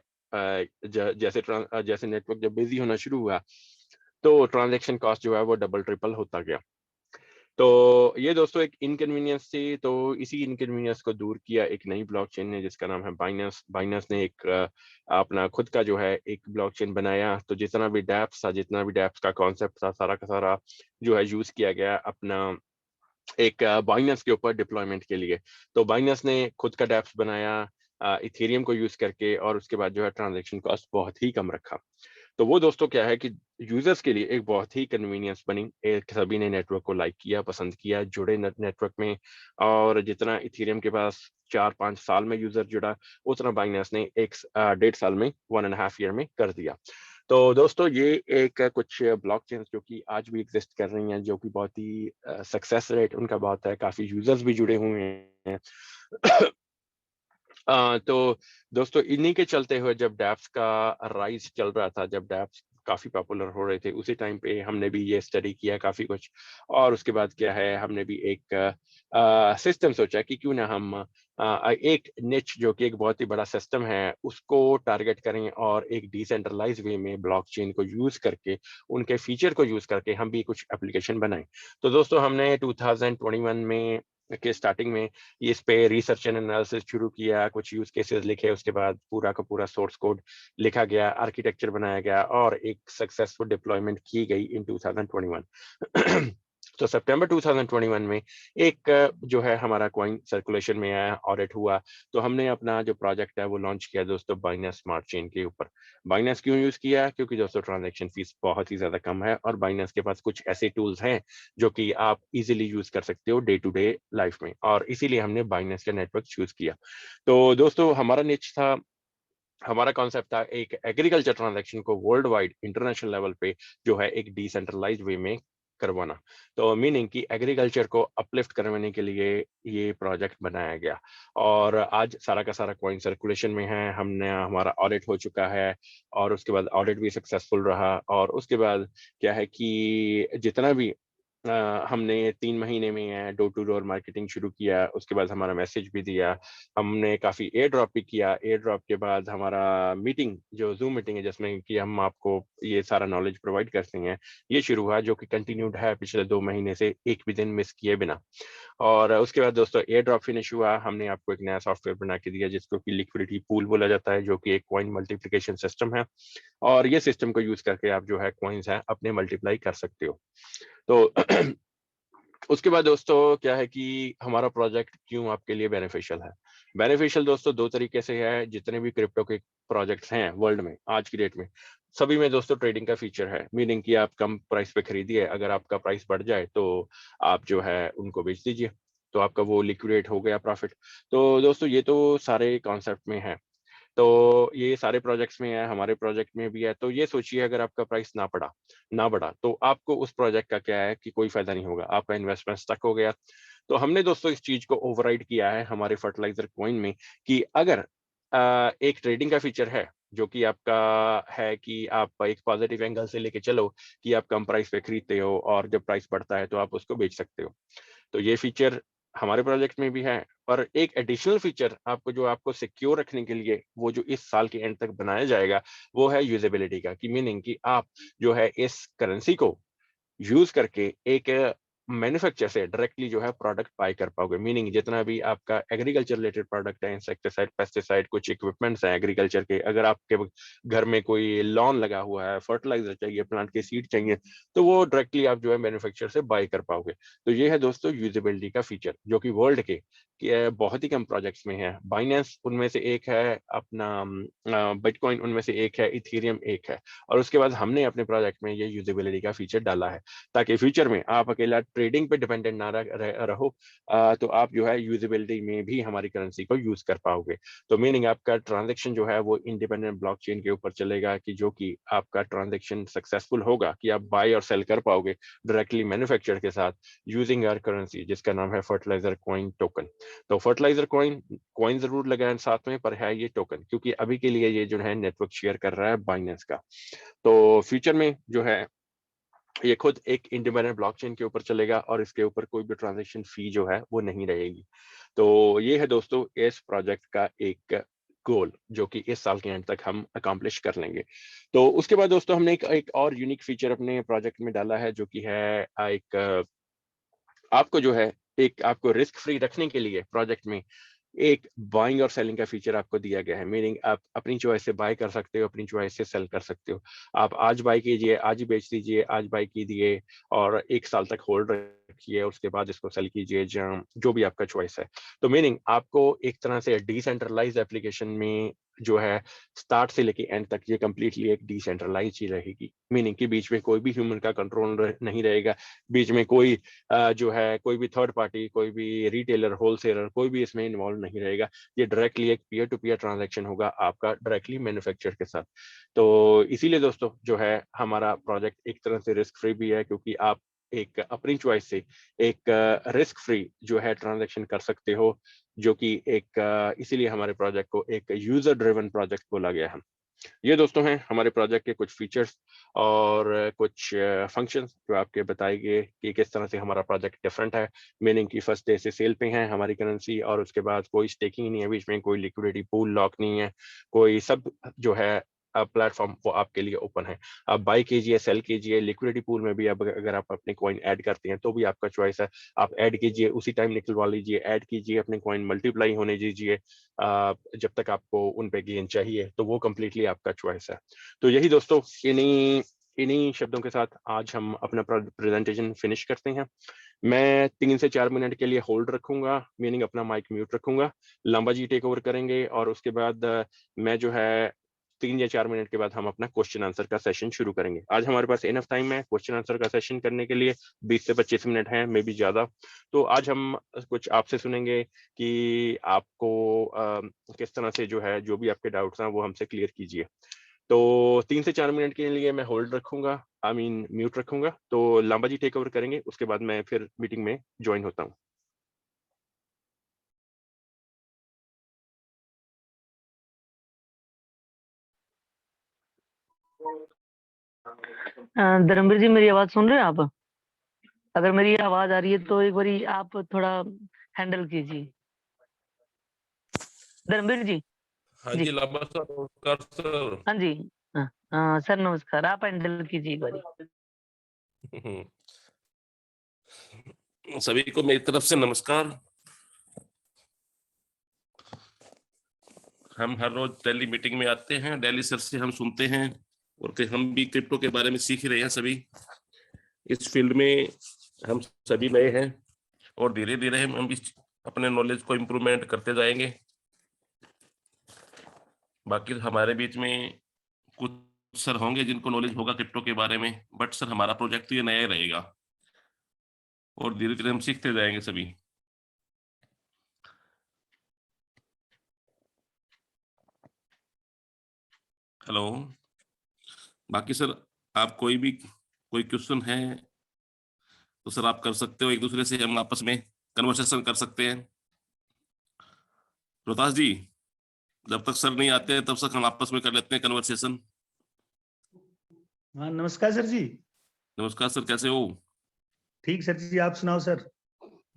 जैसे नेटवर्क जब बिजी होना शुरू हुआ तो ट्रांजैक्शन कॉस्ट जो है वो डबल ट्रिपल होता गया। तो ये दोस्तों एक इनकन्वीनियंस थी, तो इसी इनकन्वीनियंस को दूर किया एक नई ब्लॉकचेन ने जिसका नाम है बाइनेंस। बाइनेंस ने एक अपना खुद का जो है एक ब्लॉकचेन बनाया। तो जितना भी डैप्स था, जितना भी डैप्स का कॉन्सेप्ट था, सारा का सारा जो है यूज किया गया अपना एक बाइनेंस के ऊपर डिप्लॉयमेंट के लिए। तो बाइनेंस ने खुद का डैप्स बनाया इथेरियम को यूज करके, और उसके बाद जो है ट्रांजेक्शन कॉस्ट बहुत ही कम रखा। तो वो दोस्तों क्या है कि यूजर्स के लिए एक बहुत ही कन्वीनियंस बनी। एक सभी ने नेटवर्क को लाइक किया, पसंद किया, जुड़े नेटवर्क में। और जितना इथेरियम के पास 4-5 साल में यूजर जुड़ा, उतना बाइनेंस ने 1.5 साल में 1.5 ईयर में कर दिया। तो दोस्तों ये एक कुछ ब्लॉकचेन्स जो कि आज भी एग्जिस्ट कर रही हैं, जो कि बहुत ही सक्सेस रेट उनका बहुत है, काफी यूजर्स भी जुड़े हुए हैं। तो दोस्तों इन्हीं के चलते हुए जब डैप्स का राइज चल रहा था, जब डैप्स काफी पॉपुलर हो रहे थे, उसी टाइम पे हमने भी ये स्टडी किया काफी कुछ। और उसके बाद क्या है, हमने भी एक सिस्टम सोचा कि क्यों ना हम एक निच जो कि एक बहुत ही बड़ा सिस्टम है उसको टारगेट करें, और एक डिसेंट्रलाइज वे में ब्लॉकचेन को यूज करके, उनके फीचर को यूज करके हम भी कुछ एप्लीकेशन बनाएं। तो दोस्तों हमने 2021 में के स्टार्टिंग में इस पे रिसर्च एंड एनालिसिस शुरू किया, कुछ यूज केसेस लिखे, उसके बाद पूरा का पूरा सोर्स कोड लिखा गया, आर्किटेक्चर बनाया गया, और एक सक्सेसफुल डिप्लॉयमेंट की गई इन 2021। तो सितंबर 2021 में एक जो है हमारा कॉइन सर्कुलेशन में आया, ऑडिट हुआ। तो हमने अपना जो प्रोजेक्ट है वो लॉन्च किया दोस्तों बाइनेंस स्मार्ट चेन के ऊपर। बाइनेंस क्यों यूज किया? क्योंकि दोस्तों ट्रांजैक्शन फीस बहुत ही ज्यादा कम है, और बाइनेंस के पास कुछ ऐसे टूल्स हैं जो कि आप इजीली यूज कर सकते हो डे टू डे लाइफ में, और इसीलिए हमने बाइनेंस का नेटवर्क चूज किया। तो दोस्तों हमारा निच था, हमारा कॉन्सेप्ट था एक एग्रीकल्चर ट्रांजैक्शन को वर्ल्ड वाइड इंटरनेशनल लेवल पे जो है एक डिसेंट्रलाइज वे में करवाना। तो मीनिंग कि एग्रीकल्चर को अपलिफ्ट करवाने के लिए ये प्रोजेक्ट बनाया गया। और आज सारा का सारा कॉइन सर्कुलेशन में है, हमने हमारा ऑडिट हो चुका है, और उसके बाद ऑडिट भी सक्सेसफुल रहा। और उसके बाद क्या है कि जितना भी हमने 3 महीने में डोर टू डोर मार्केटिंग शुरू किया, उसके बाद हमारा मैसेज भी दिया, हमने काफ़ी एयर ड्रॉप भी किया। एयर ड्रॉप के बाद हमारा मीटिंग जो ज़ूम मीटिंग है जिसमें कि हम आपको ये सारा नॉलेज प्रोवाइड करते हैं, ये शुरू हुआ, जो कि कंटिन्यूड है पिछले 2 महीने से एक भी दिन मिस किए बिना। और उसके बाद दोस्तों एयर ड्रॉप फिनिश हुआ, हमने आपको एक नया सॉफ्टवेयर बना के दिया जिसको कि लिक्विडिटी पूल बोला जाता है, जो कि एक कॉइन मल्टीप्लिकेशन सिस्टम है। और ये सिस्टम को यूज करके आप जो है कॉइन्स है अपने मल्टीप्लाई कर सकते हो। तो उसके बाद दोस्तों क्या है कि हमारा प्रोजेक्ट क्यों आपके लिए बेनिफिशियल है? बेनिफिशियल दोस्तों 2 तरीके से है। जितने भी क्रिप्टो के प्रोजेक्ट्स हैं वर्ल्ड में आज की डेट में, सभी में दोस्तों ट्रेडिंग का फीचर है। मीनिंग कि आप कम प्राइस पे खरीदिए, अगर आपका प्राइस बढ़ जाए तो आप जो है उनको बेच दीजिए, तो आपका वो लिक्विडेट हो गया प्रॉफिट। तो दोस्तों ये तो सारे कॉन्सेप्ट में है। तो ये सारे प्रोजेक्ट्स में है, हमारे प्रोजेक्ट में भी है। तो ये सोचिए अगर आपका प्राइस ना बढ़ा तो आपको उस प्रोजेक्ट का क्या है कि कोई फायदा नहीं होगा, आपका इन्वेस्टमेंट स्टक हो गया। तो हमने दोस्तों इस चीज को ओवरराइड किया है हमारे फर्टिलाइजर कॉइन में कि अगर एक ट्रेडिंग का फीचर है जो कि आपका है कि आप एक पॉजिटिव एंगल से लेके चलो कि आप कम प्राइस पे खरीदते हो और जब प्राइस बढ़ता है तो आप उसको बेच सकते हो। तो ये फीचर हमारे प्रोजेक्ट में भी है। और एक एडिशनल फीचर आपको जो आपको सिक्योर रखने के लिए वो जो इस साल के एंड तक बनाया जाएगा वो है यूजेबिलिटी का, कि मीनिंग कि आप जो है इस करेंसी को यूज करके एक मैन्युफैक्चरर से डायरेक्टली जो है प्रोडक्ट बाय कर पाओगे। मीनिंग जितना भी आपका एग्रीकल्चर रिलेटेड प्रोडक्ट है, इंसेक्टिसाइड, पेस्टिसाइड, कुछ इक्विपमेंट्स हैं एग्रीकल्चर के, अगर आपके घर में कोई लॉन लगा हुआ है, फर्टिलाइजर चाहिए, प्लांट के सीड चाहिए, तो वो डायरेक्टली आप जो है मैन्युफैक्चरर से बाय कर पाओगे। तो ये है दोस्तों यूजेबिलिटी का फीचर, जो कि वर्ल्ड के बहुत ही कम प्रोजेक्ट्स में है। बाइनेंस उनमें से एक है, अपना बिटकॉइन उनमें से एक है, इथेरियम एक है, और उसके बाद हमने अपने प्रोजेक्ट में ये यूजेबिलिटी का फीचर डाला है, ताकि फ्यूचर में आप अकेला ट्रेडिंग पे डिपेंडेंट ना रहो, तो आप जो है यूजेबिलिटी में भी हमारी करेंसी को यूज कर पाओगे। तो मीनिंग आपका ट्रांजेक्शन जो है वो इंडिपेंडेंट ब्लॉकचेन के ऊपर चलेगा, कि जो कि आपका ट्रांजेक्शन सक्सेसफुल होगा, कि आप बाय और सेल कर पाओगे डायरेक्टली मैन्युफैक्चरर के साथ यूजिंग आवर करेंसी, जिसका नाम है फर्टिलाइजर कॉइन टोकन। तो फर्टिलाइजर कॉइन जरूर लगाएं साथ में, पर है ये टोकन, क्योंकि अभी के लिए ये जो है नेटवर्क शेयर कर रहा है बाइनेंस का। तो फ्यूचर में जो है ये खुद एक इंडिपेंडेंट ब्लॉकचेन के ऊपर चलेगा, और इसके ऊपर कोई भी ट्रांजैक्शन फी जो है वो नहीं रहेगी। तो ये है दोस्तों इस प्रोजेक्ट का एक गोल, जो कि इस साल के एंड तक हम अकम्प्लिश कर लेंगे। तो उसके बाद दोस्तों हमने एक और यूनिक फीचर अपने प्रोजेक्ट में डाला है, जो कि है एक आपको जो है एक आपको रिस्क फ्री रखने के लिए प्रोजेक्ट में एक बाइंग और सेलिंग का फीचर आपको दिया गया है। मीनिंग आप अपनी चॉइस से बाय कर सकते हो, अपनी चॉइस से सेल कर सकते हो। आप आज बाय कीजिए, आज ही बेच दीजिए, आज बाय कीजिए और 1 साल तक होल्ड रखिए, उसके बाद इसको सेल कीजिए, जो भी आपका चॉइस है। तो मीनिंग आपको एक तरह से डिसेंट्रलाइज एप्लीकेशन में जो है स्टार्ट से लेके एंड तक ये कंप्लीटली एक डिसेंट्रलाइज ही रहेगी। मीनिंग कि बीच में कोई भी ह्यूमन का कंट्रोल नहीं रहेगा, बीच में कोई जो है कोई भी थर्ड पार्टी, कोई भी रिटेलर, होलसेलर, कोई भी इसमें इन्वॉल्व नहीं रहेगा। ये डायरेक्टली एक पीयर टू पीयर ट्रांजैक्शन होगा आपका डायरेक्टली मैन्युफैक्चरर के साथ। तो इसीलिए दोस्तों जो है हमारा प्रोजेक्ट एक तरह से रिस्क फ्री भी है, क्योंकि आप एक अपनी चॉइस से एक रिस्क फ्री जो है ट्रांजैक्शन कर सकते हो, जो कि एक इसीलिए हमारे प्रोजेक्ट को एक यूजर ड्रिवन प्रोजेक्ट बोला गया है। ये दोस्तों हैं हमारे प्रोजेक्ट के कुछ फीचर्स और कुछ फंक्शंस, जो आपके बताएंगे कि किस तरह से हमारा प्रोजेक्ट डिफरेंट है। मीनिंग की फर्स्ट डे से सेल पे है हमारी करेंसी, और उसके बाद कोई स्टेकिंग नहीं है बीच में, कोई लिक्विडिटी पूल लॉक नहीं है, कोई सब जो है प्लेटफॉर्म वो आपके लिए ओपन है। आप बाय कीजिए, सेल कीजिए, लिक्विडिटी पूल में भी अब अगर आप अपने कॉइन ऐड करते हैं तो भी आपका चॉइस है। आप ऐड कीजिए, उसी टाइम निकलवा लीजिए, ऐड कीजिए, अपने कॉइन मल्टीप्लाई होने दीजिए, जब तक आपको उन पे गेन चाहिए, तो वो कंप्लीटली आपका चॉइस है। तो यही दोस्तों, इन्हीं इन्हीं शब्दों के साथ आज हम अपना प्रेजेंटेशन फिनिश करते हैं। मैं 3 से 4 मिनट के लिए होल्ड रखूंगा, मीनिंग अपना माइक म्यूट रखूंगा। लांबा जी टेक ओवर करेंगे, और उसके बाद मैं जो है 3 या 4 मिनट के बाद हम अपना क्वेश्चन आंसर का सेशन शुरू करेंगे। आज हमारे पास इनफ टाइम है क्वेश्चन आंसर का सेशन करने के लिए, 20 से 25 मिनट है, मे बी ज्यादा। तो आज हम कुछ आपसे सुनेंगे कि आपको किस तरह से जो है जो भी आपके डाउट्स हैं वो हमसे क्लियर कीजिए। तो 3 से 4 मिनट के लिए मैं होल्ड रखूंगा, आई मीन म्यूट रखूंगा। तो लांबा जी टेक ओवर करेंगे, उसके बाद मैं फिर मीटिंग में ज्वाइन होता हूँ। धर्मवीर जी, मेरी आवाज सुन रहे हैं आप? अगर मेरी आवाज आ रही है तो एक बारी आप थोड़ा हैंडल कीजिए। धर्मवीर जी। हाँ जी, लांबा सर, नमस्कार सर। हाँ जी। हाँ सर, नमस्कार। आप हैंडल कीजिए एक बारी। सभी को मेरी तरफ से नमस्कार। हम हर रोज डेली मीटिंग में आते हैं, डेली सर से हम सुनते हैं, और फिर हम भी क्रिप्टो के बारे में सीख रहे हैं। सभी इस फील्ड में हम सभी नए हैं, और धीरे धीरे हम भी अपने नॉलेज को इम्प्रूवमेंट करते जाएंगे। बाकी हमारे बीच में कुछ सर होंगे जिनको नॉलेज होगा क्रिप्टो के बारे में, बट सर हमारा प्रोजेक्ट तो ये नया ही रहेगा, और धीरे धीरे हम सीखते जाएंगे सभी। हेलो। बाकी सर, आप कोई क्वेश्चन है तो सर आप कर सकते हो, एक दूसरे से हम आपस में कन्वर्सेशन कर सकते हैं। रोहतास जी, जब तक सर नहीं आते तब तक हम आपस में कर लेते हैं कन्वर्सेशन। हाँ, नमस्कार सर जी। नमस्कार सर, कैसे हो? ठीक सर जी, आप सुनाओ सर।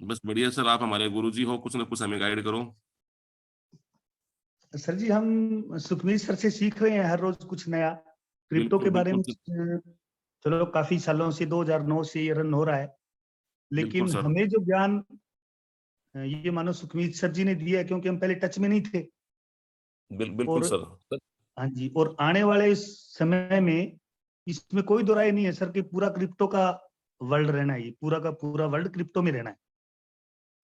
बस बढ़िया सर, आप हमारे गुरुजी हो, कुछ ना कुछ हमें गाइड करो। सर जी, हम सुखमीत सर से सीख रहे हैं हर रोज कुछ नया क्रिप्टो के बिल्कुल बारे बिल्कुल में। चलो काफी सालों से 2009 से ये रन हो रहा है, लेकिन सर। हमें जो ज्ञान ये मानो सुखमीत सर जी ने दिया है, क्योंकि हम पहले टच में नहीं थे। बिल्कुल और सर। हाँ जी, और आने वाले इस समय में इसमें कोई दो राय नहीं है सर कि पूरा क्रिप्टो का वर्ल्ड रहना है, ये पूरा का पूरा वर्ल्ड क्रिप्टो में रहना है।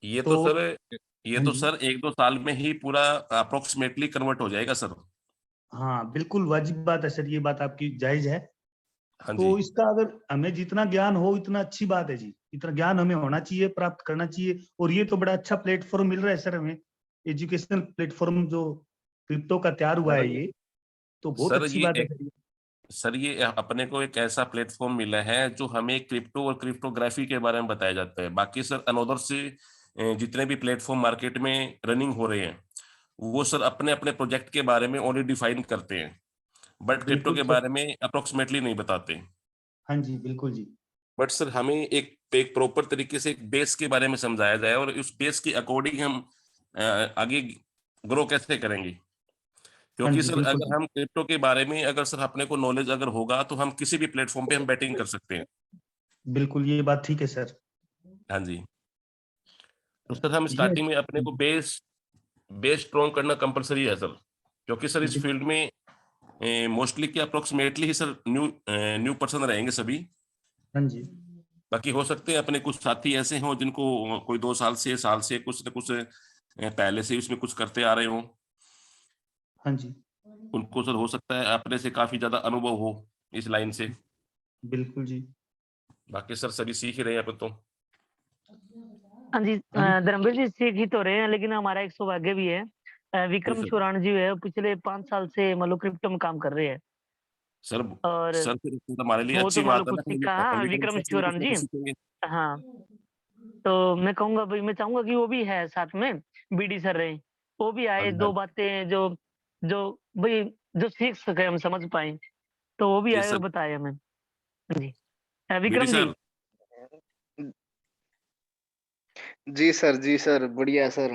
ये तो तो सर ये हाँ तो जी, सर 1-2 साल में ही पूरा अप्रोक्सीमेटली कन्वर्ट हो जाएगा सर। हाँ बिल्कुल वाजिब बात है सर, ये बात आपकी जायज है। हाँ जी तो इसका अगर हमें जितना ज्ञान हो इतना अच्छी बात है जी, इतना ज्ञान हमें होना चाहिए, प्राप्त करना चाहिए। और ये तो बड़ा अच्छा प्लेटफॉर्म मिल रहा है सर हमें, एजुकेशनल प्लेटफॉर्म जो क्रिप्टो का तैयार हुआ है, ये तो बहुत सर। अच्छी बात है सर। सर ये अपने को एक ऐसा प्लेटफॉर्म मिला है जो हमें क्रिप्टो और क्रिप्टोग्राफी के बारे में बताया जाता है। बाकी सर अनोदर से जितने भी प्लेटफॉर्म मार्केट में रनिंग हो रहे हैं वो सर अपने अपने प्रोजेक्ट के बारे में ओनली डिफाइन करते हैं, बट क्रिप्टो बिल्कुल के सर, बारे में अप्रोक्सीमेटली नहीं बताते। हाँ जी बिल्कुल जी। बट सर हमें एक प्रॉपर तरीके से एक बेस के बारे में समझाया जाए और उस बेस के अकॉर्डिंग हम आगे ग्रो कैसे करेंगे। हाँ क्योंकि जी सर बिल्कुल अगर जी। हम क्रिप्टो के बारे में अगर सर अपने को नॉलेज अगर होगा तो हम किसी भी प्लेटफॉर्म पे हम बैटिंग कर सकते हैं। बिल्कुल ये बात ठीक है सर। हाँ जी। तो सर हम ये स्टार्टिंग में अपने को बेस बेस स्ट्रॉन्ग करना कंपलसरी है सर, क्योंकि सर इस फील्ड में मोस्टली क्या अप्रोक्सीमेटली ही सर न्यू पर्सन रहेंगे सभी। हाँ जी, बाकी हो सकते हैं अपने कुछ साथी ऐसे हों जिनको कोई 2 साल से कुछ न कुछ पहले से उसमें कुछ करते आ रहे हों। हाँ जी उनको सर हो सकता है अपने से काफी ज्यादा अनुभव हो इस लाइन से। बिल्कुल जी। बाकी सर सभी सीख ही रहे हैं अपन तो। हाँ जी, हाँ जी धर्मवीर जी सीख ही तो रहे हैं, लेकिन हमारा एक सौभाग्य भी है। जी विक्रम सर। शुराण जी है, पिछले 5 साल से मतलब क्रिप्टो में काम कर रहे हैं। सर और सर फिर तो हमारे लिए वो अच्छी तो बात मतलब है कुछ सीखा, ना, हाँ, विक्रम विक्रम सर से भी कुछ शुराण ना जी। कुछ सीखेंगे। हाँ, तो मैं कहूँगा भाई, मैं चाहूँगा कि वो भी है साथ में, बीडी सर रहे। वो भी हाँ आए, जी, हाँ 2 जी। बातें जो जो भई जो सीख सके, हम समझ पाएँ, तो वो भी जी आए और सर। बताए हमें। हाँ जी। बीडी विक्रम जी। सर। जी सर, बढ़िया सर।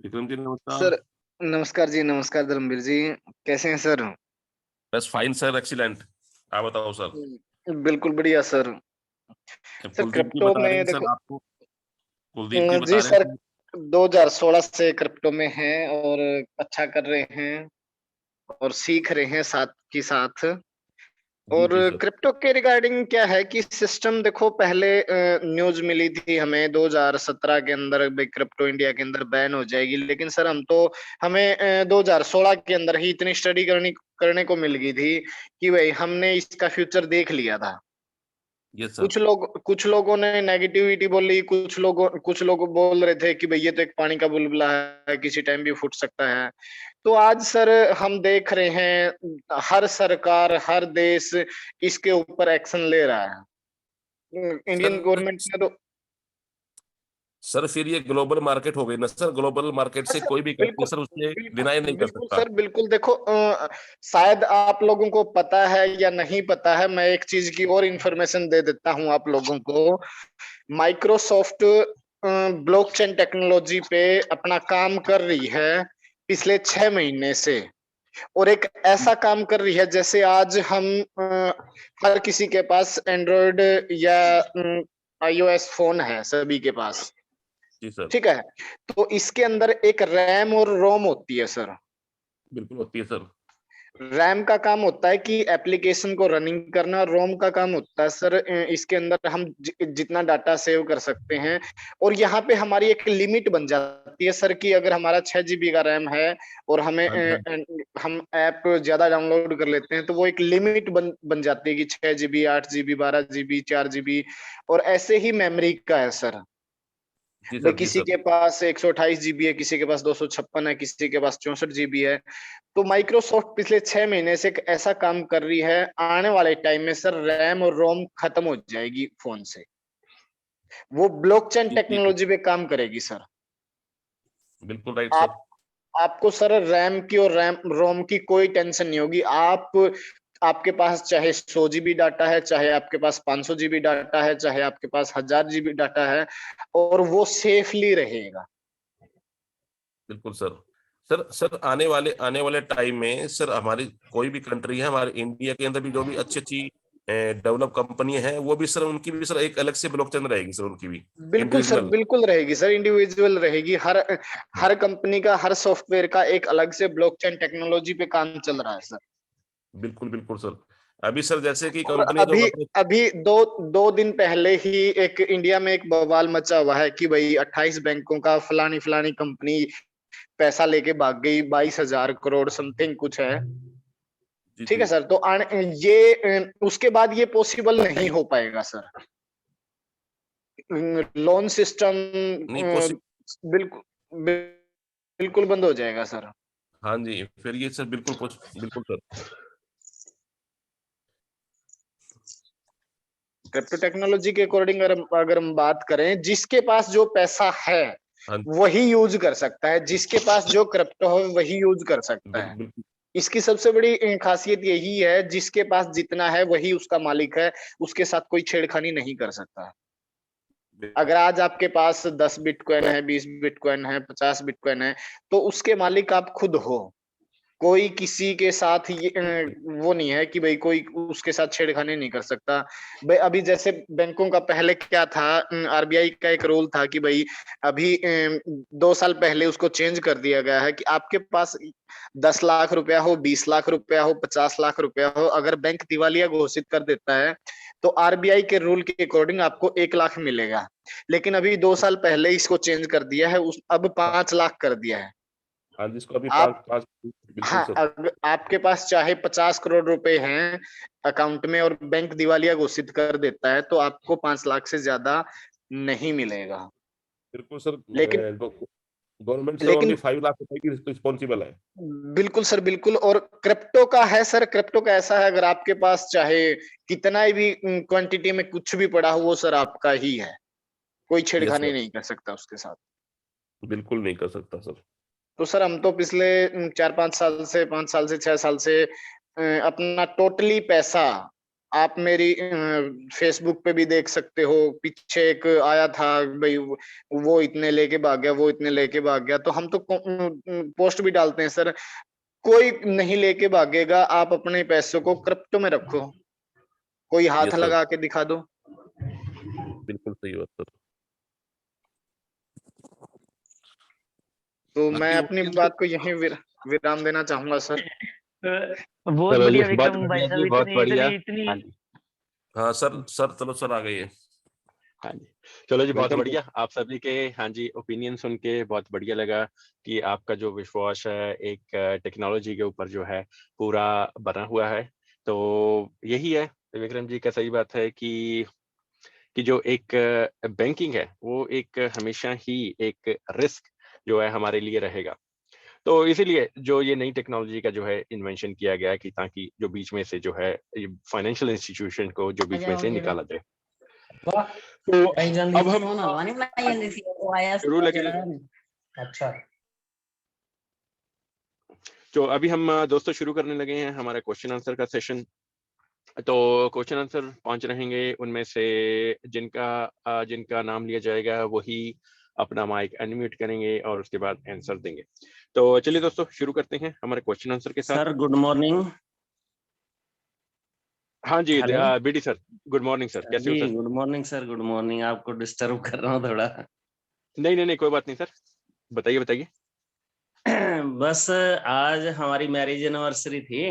विक्रम जी नमस्कार। सर नमस्कार जी, नमस्कार धर्मवीर जी, कैसे हैं सर? बस फाइन सर, एक्सीलेंट। आप बताओ सर। बिल्कुल बढ़िया सर। सर कुलदीप जी क्रिप्टो बता रहे में हैं सर देखो, आपको, कुलदीप जी जी बता रहे सर, हैं। 2016 से क्रिप्टो में हैं और अच्छा कर रहे हैं और सीख रहे हैं साथ ही साथ। जी और जी सर। क्रिप्टो के रिगार्डिंग क्या है कि सिस्टम देखो, पहले न्यूज मिली थी हमें 2017 के अंदर भाई क्रिप्टो इंडिया के अंदर बैन हो जाएगी, लेकिन सर हमें 2016 के अंदर ही इतनी स्टडी करने को मिल गई थी कि भाई हमने इसका फ्यूचर देख लिया था। Yes sir. कुछ लोगों ने नेगेटिविटी बोली, कुछ लोग बोल रहे थे कि भाई ये तो एक पानी का बुलबुला है, किसी टाइम भी फूट सकता है। तो आज सर हम देख रहे हैं हर सरकार, हर देश इसके ऊपर एक्शन ले रहा है। सर इंडियन गवर्नमेंट ने तो सर फिर ये ग्लोबल मार्केट हो गई ना सर, ग्लोबल मार्केट से सर कोई भी कंट्री बिल्कुल सर उससे बिल्कुल डिनाई नहीं कर बिल्कुल सकता। सर, बिल्कुल देखो, शायद आप लोगों को पता है या नहीं पता है, मैं एक चीज की और इंफॉर्मेशन दे देता हूं आप लोगों को। माइक्रोसॉफ्ट ब्लॉकचेन टेक्नोलॉजी पे अपना काम कर रही है पिछले 6 महीने से, और एक ऐसा काम कर रही है जैसे आज हम हर किसी के पास एंड्रॉयड या आईओएस फोन है, सभी के पास। जी सर। ठीक है, तो इसके अंदर एक रैम और रोम होती है सर। बिल्कुल होती है सर। रैम का काम होता है कि एप्लीकेशन को रनिंग करना, रोम का काम होता है सर इसके अंदर हम जितना डाटा सेव कर सकते हैं। और यहाँ पे हमारी एक लिमिट बन जाती है सर कि अगर हमारा 6 GB का रैम है और हमें हाँ जी, हाँ जी। हम ऐप ज्यादा डाउनलोड कर लेते हैं, तो वो एक लिमिट बन जाती है कि 6 GB, 8 GB, 12 GB, 4 GB, और ऐसे ही मेमोरी का है सर। जी भाई सर। जी किसी सर। के पास 128 GB है, किसी के पास 256 है, किसी के पास 64 GB है। तो माइक्रोसॉफ्ट पिछले 6 महीने से एक ऐसा काम कर रही है, आने वाले टाइम में सर रैम और रोम खत्म हो जाएगी फोन से, वो ब्लॉकचेन जी जी टेक्नोलॉजी पे काम करेगी सर। बिल्कुल राइट सर। आप आपको सर रैम की और रैम रोम की कोई टेंशन नहीं होगी। आपके पास चाहे 100 GB डाटा है, चाहे आपके पास 500 GB डाटा है, चाहे आपके पास 1000 GB डाटा है, और वो सेफली रहेगा। बिल्कुल सर। सर आने वाले टाइम में सर हमारी कोई भी कंट्री है, हमारे इंडिया के अंदर भी जो भी अच्छी अच्छी डेवलप कंपनी है वो भी सर, उनकी भी सर एक अलग से ब्लॉकचेन रहेगी सर, उनकी भी बिल्कुल सर, individual। बिल्कुल रहेगी सर, इंडिविजुअल रहेगी। हर कंपनी का, हर सॉफ्टवेयर का एक अलग से ब्लॉकचेन टेक्नोलॉजी पे काम चल रहा है सर। बिल्कुल बिल्कुल सर। अभी सर जैसे कि और कंपनी जो अभी दो दिन पहले ही एक इंडिया में एक बवाल मचा हुआ है कि भाई 28 बैंकों का फलानी फलानी कंपनी पैसा लेके भाग गई, 22,000 करोड़ समथिंग कुछ है। जी ठीक है जी सर, तो ये उसके बाद ये पॉसिबल नहीं हो पाएगा सर। लोन सिस्टम नहीं पॉसिबल। बिल्कुल बिल्कुल बंद हो जाएगा सर। हाँ जी, फिर ये सर बिल्कुल बिल्कुल सर। क्रिप्टो टेक्नोलॉजी के अकॉर्डिंग अगर हम बात करें, जिसके पास जो पैसा है हाँ वही यूज कर सकता है, जिसके पास जो क्रिप्टो है वही यूज कर सकता है। बिल्कुल इसकी सबसे बड़ी खासियत यही है, जिसके पास जितना है वही उसका मालिक है, उसके साथ कोई छेड़खानी नहीं कर सकता। अगर आज आपके पास 10 बिटकॉइन है, 20 बिटकॉइन है, 50 बिटकॉइन है, तो उसके मालिक आप खुद हो। कोई किसी के साथ वो नहीं है कि भाई कोई उसके साथ छेड़खानी नहीं कर सकता। भाई अभी जैसे बैंकों का पहले क्या था, आरबीआई का एक रूल था कि भाई अभी 2 साल पहले उसको चेंज कर दिया गया है कि आपके पास 10 लाख रुपया हो, 20 लाख रुपया हो, 50 लाख रुपया हो, अगर बैंक दिवालिया घोषित कर देता है तो आरबीआई के रूल के अकॉर्डिंग आपको 1 लाख मिलेगा। लेकिन अभी 2 साल पहले इसको चेंज कर दिया है, अब 5 लाख कर दिया है। हाँ, जिसको अभी आप पाँच बिल्कुल हाँ, सर। अगर आपके पास चाहे 50 करोड़ रुपए हैं अकाउंट में और बैंक दिवालिया घोषित कर देता है, तो आपको 5 लाख से ज्यादा नहीं मिलेगा। बिल्कुल सर। लेकिन गवर्नमेंट सर ओनली लेकिन 5 लाख रुपए की रिस्पॉन्सिबल है। बिल्कुल सर, बिल्कुल। और क्रिप्टो का है सर, क्रिप्टो का ऐसा है, अगर आपके पास चाहे कितना भी क्वांटिटी में कुछ भी पड़ा हो, वो सर आपका ही है, कोई यस छेड़खानी सर, नहीं कर सकता उसके साथ। बिल्कुल नहीं कर सकता सर। तो सर हम तो पिछले 4-5 साल से, 5 साल से, 6 साल से अपना टोटली पैसा, आप मेरी फेसबुक पे भी देख सकते हो, पीछे एक आया था भाई वो इतने लेके भाग गया, वो इतने लेके भाग गया, तो हम तो पोस्ट भी डालते हैं सर। कोई नहीं लेके भागेगा, आप अपने पैसों को क्रिप्टो में रखो, कोई हाथ यस सर, लगा के दिखा दो। बिल्कुल सही बात सर। तो मैं बाकी वो अपनी बात को यहीं विराम देना चाहूंगा सर। बहुत चलो जी, बढ़िया बहुत विक्रम भाई बढ़िया साहब, जी, बहुत इतनी बढ़िया। इतनी इतनी हाँ जी, हाँ सर, चलो सर आ गई है। हाँ जी, चलो जी, बहुत वेलकम बढ़िया। आप सभी के हाँ जी ओपिनियन सुन के बहुत बढ़िया लगा कि आपका जो विश्वास है एक टेक्नोलॉजी के ऊपर जो है पूरा बना हुआ है। तो यही है विक्रम जी का, सही बात है कि जो एक बैंकिंग है वो एक हमेशा ही एक रिस्क जो है हमारे लिए रहेगा। तो इसीलिए जो ये नई टेक्नोलॉजी का जो है इन्वेंशन किया गया कि ताकि जो बीच में से जो है फाइनेंशियल इंस्टीट्यूशन को जो बीच में से निकाला जाए। तो अब हम शुरू लगे। अच्छा, तो अभी हम दोस्तों शुरू करने लगे हैं हमारा क्वेश्चन आंसर का सेशन। तो क्वेश्चन आंसर 5 रहेंगे, उनमें से जिनका नाम लिया जाएगा वही अपना माइक अनम्यूट करेंगे और उसके बाद आंसर देंगे। तो चलिए दोस्तों शुरू करते हैं हमारे क्वेश्चन आंसर के साथ। Sir good morning. हाँ जी, hello BD sir, good morning sir, कैसे हो जी, sir? Good morning sir, good morning. आपको डिस्टर्ब कर रहा हूँ थोड़ा। नहीं, कोई बात नहीं सर, बताइए। बस आज हमारी मैरिज एनिवर्सरी थी।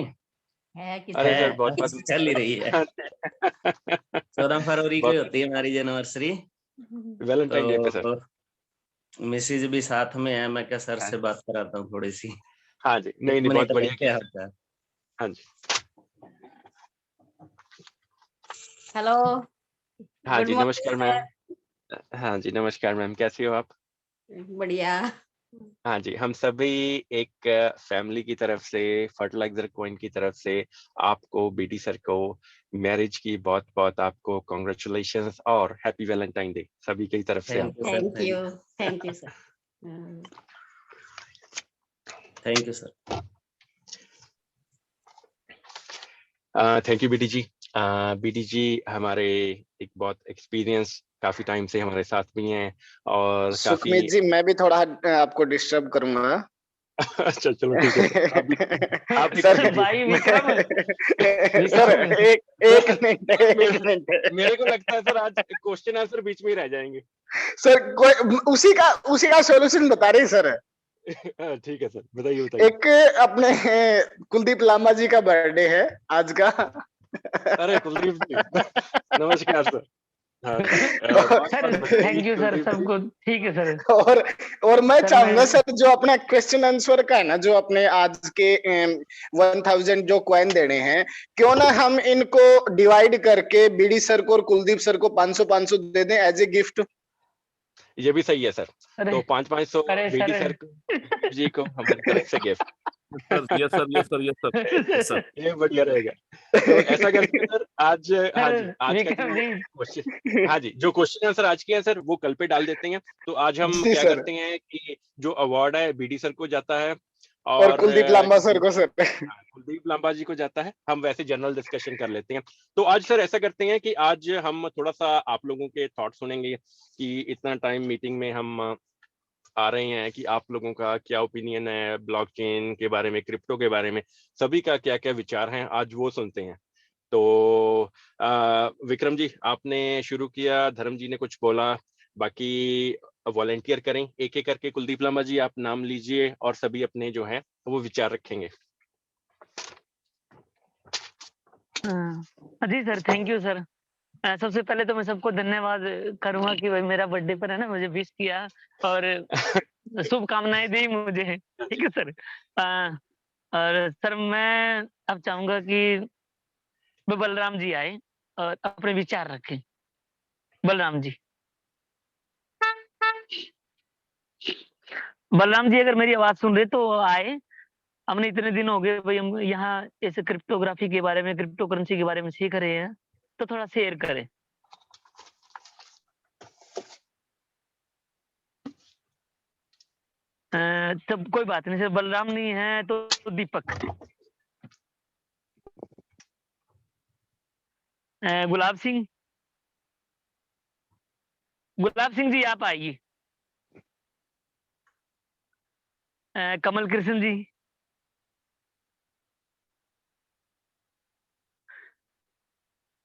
अरे सर, बहुत चल ही रही है। 14 फरवरी को ही होती है मैरिज एनिवर्सरी। वैलेंटाइन डे पे सर। तो मिसेज भी साथ में है, मैं क्या सर हाँ से बात कराता हूँ थोड़ी सी। हाँ जी, 1 नहीं, बहुत मिनट में बढ़िया क्या किया। होता है। हाँ जी, हेलो, हाँ गुड जी, नमस्कार मॉर्निंग मैम। हाँ जी, नमस्कार मैम, कैसी हो आप? सर। बढ़िया। हाँ जी, हम सभी एक फैमिली की तरफ से, फर्टिलाइजर कॉइन की तरफ से आपको, बीटी सर को मैरिज की बहुत आपको कॉन्ग्रेचुलेशंस और हैप्पी वैलेंटाइन डे सभी की तरफ से। Thank you sir. Thank you sir. Thank you sir. Thank you BT ji हमारे एक बहुत एक्सपीरियंस, काफी टाइम से हमारे साथ भी हैं और काफी सुखमीत जी, मैं भी थोड़ा आपको डिस्टर्ब करूंगा। अच्छा चलो ठीक है सर, आप भी सर कर लीजिए। भाई विक्रम सर विक्रम एक मिनट मेरे को लगता है सर आज क्वेश्चन आंसर बीच में ही रह जाएंगे। सर कोई उसी का सॉल्यूशन बता रहे हैं सर। ठीक है सर, बताइए बताइए। एक अपने कुलदीप लांबा जी का बर्थडे है आज का। अरे कुलदीप जी नमस्कार सर। हाँ, सर बहुत बधाई थैंक यू सर कुलदीप जी। सबको, ठीक है सर। और मैं सर चाहूंगा मैं सर जो अपना क्वेश्चन आंसर का है ना, जो अपने आज के 1000 जो कॉइन देने हैं, क्यों ना हम इनको डिवाइड करके बीडी सर को और कुलदीप सर को 500-500 दे दें एज ए गिफ्ट। ये भी सही है सर। अरे तो 500 अरे बीडी सर सर को, कुलदीप जी को हमारी तरफ से gift. Sir yes sir yes sir yes sir yes sir. ये बढ़िया रहेगा। तो ऐसा करते हैं सर, आज हाँ सर जी, आज का विक्रम जो जी क्वेश्चन, हाँ जी, जो क्वेश्चन आंसर आज के हैं सर वो कल पे डाल देते हैं। तो आज हम जी क्या सर। करते हैं कि जो अवार्ड है बीडी सर को जाता है और और कुलदीप लांबा सर को सर। कुलदीप लांबा जी को जाता है। हम वैसे जनरल डिस्कशन कर लेते हैं। तो आज सर ऐसा करते हैं कि आज हम थोड़ा सा आप लोगों के थॉट सुनेंगे कि इतना टाइम मीटिंग में हम आ रहे हैं कि आप लोगों का क्या ओपिनियन है ब्लॉकचेन के बारे में, क्रिप्टो के बारे में, सभी का क्या क्या विचार हैं, आज वो सुनते हैं। तो विक्रम जी आपने शुरू किया, धर्म जी ने कुछ बोला, बाकी वॉलेंटियर करें एक एक करके। कुलदीप लांबा जी आप नाम लीजिए और सभी अपने जो हैं वो विचार रखेंगे। जी सर थैंक यू सर। सबसे पहले तो मैं सबको धन्यवाद करूंगा कि भाई मेरा बर्थडे पर है ना मुझे विश किया और शुभकामनाएं दी मुझे, ठीक है सर। और सर मैं अब चाहूंगा कि बलराम जी आए और अपने विचार रखें। बलराम जी, बलराम जी अगर मेरी आवाज सुन रहे तो आए। हमने इतने दिन हो गए भाई, हम यहाँ ऐसे क्रिप्टोग्राफी के बारे में, क्रिप्टो करेंसी के बारे में सीख रहे हैं, तो थोड़ा शेयर करें। तब कोई बात नहीं सर, बलराम नहीं है तो दीपक, गुलाब सिंह, गुलाब सिंह जी आप आइए। कमल कृष्ण जी,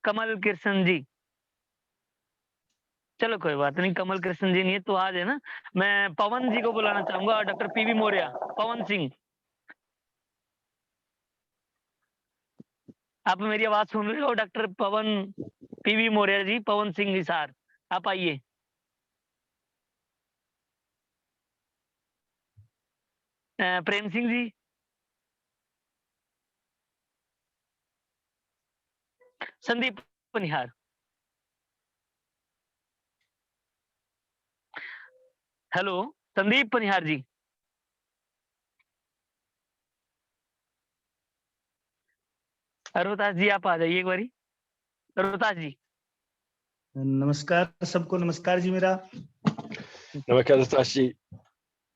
कमल कृष्ण जी, चलो कोई बात नहीं, कमल कृष्ण जी नहीं है तो आज है ना, मैं पवन जी को बुलाना चाहूंगा और डॉक्टर पीवी मौर्य, पवन सिंह। आप मेरी आवाज सुन रहे हो? डॉक्टर पवन पीवी मौर्य जी, पवन सिंह निसार, आप आइए। प्रेम सिंह जी, संदीप पनिहार, हेलो संदीप पनिहार जी, रोहतास जी आप आ जाइए एक बारी, रोहतास जी। नमस्कार सबको, नमस्कार जी मेरा। नमस्कार सताश जी।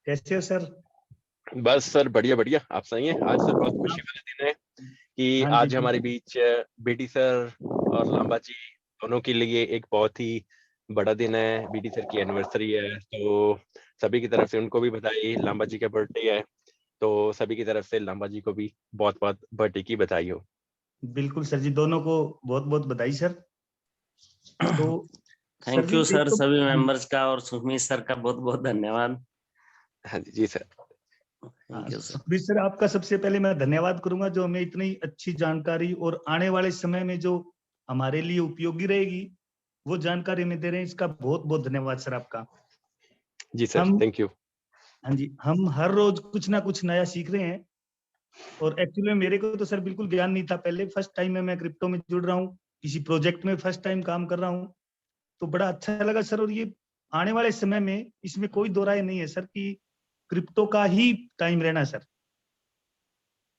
कैसे हो सर? बस सर बढ़िया बढ़िया, आप सही हैं। आज सर बहुत खुशी वाला दिन है कि हाँ जी, आज हमारे बीच बीडी सर और लांबा जी दोनों के लिए एक बहुत ही बड़ा दिन है। बीडी सर की एनिवर्सरी है, तो सभी की तरफ से उनको भी बधाई। लांबा जी का बर्थडे है, तो सभी की तरफ से लांबा जी को भी बहुत बहुत बर्थडे की बधाई हो। बिल्कुल सर जी, दोनों को बहुत बहुत बधाई सर। तो थैंक जी यू एक सर तो सभी मेंबर्स का और सुमित सर का बहुत बहुत धन्यवाद। हाँ जी जी sir. Thank you sir. Sumit sir आपका सबसे पहले मैं धन्यवाद करूंगा जो हमें इतनी अच्छी जानकारी और आने वाले समय में जो हमारे लिए उपयोगी रहेगी वो जानकारी हमें दे रहे हैं, इसका बहुत बहुत धन्यवाद सर आपका। जी सर हम थैंक यू। हाँ जी, हम हर रोज कुछ ना कुछ नया सीख रहे हैं और एक्चुअली मेरे को तो सर बिल्कुल ज्ञान नहीं था, पहले फर्स्ट टाइम मैं क्रिप्टो में जुड़ रहा हूँ, किसी प्रोजेक्ट में फर्स्ट टाइम काम कर रहा हूँ, तो बड़ा अच्छा लगा सर। और ये आने वाले समय में इसमें कोई दो राय नहीं है सर कि क्रिप्टो का ही टाइम रहना सर।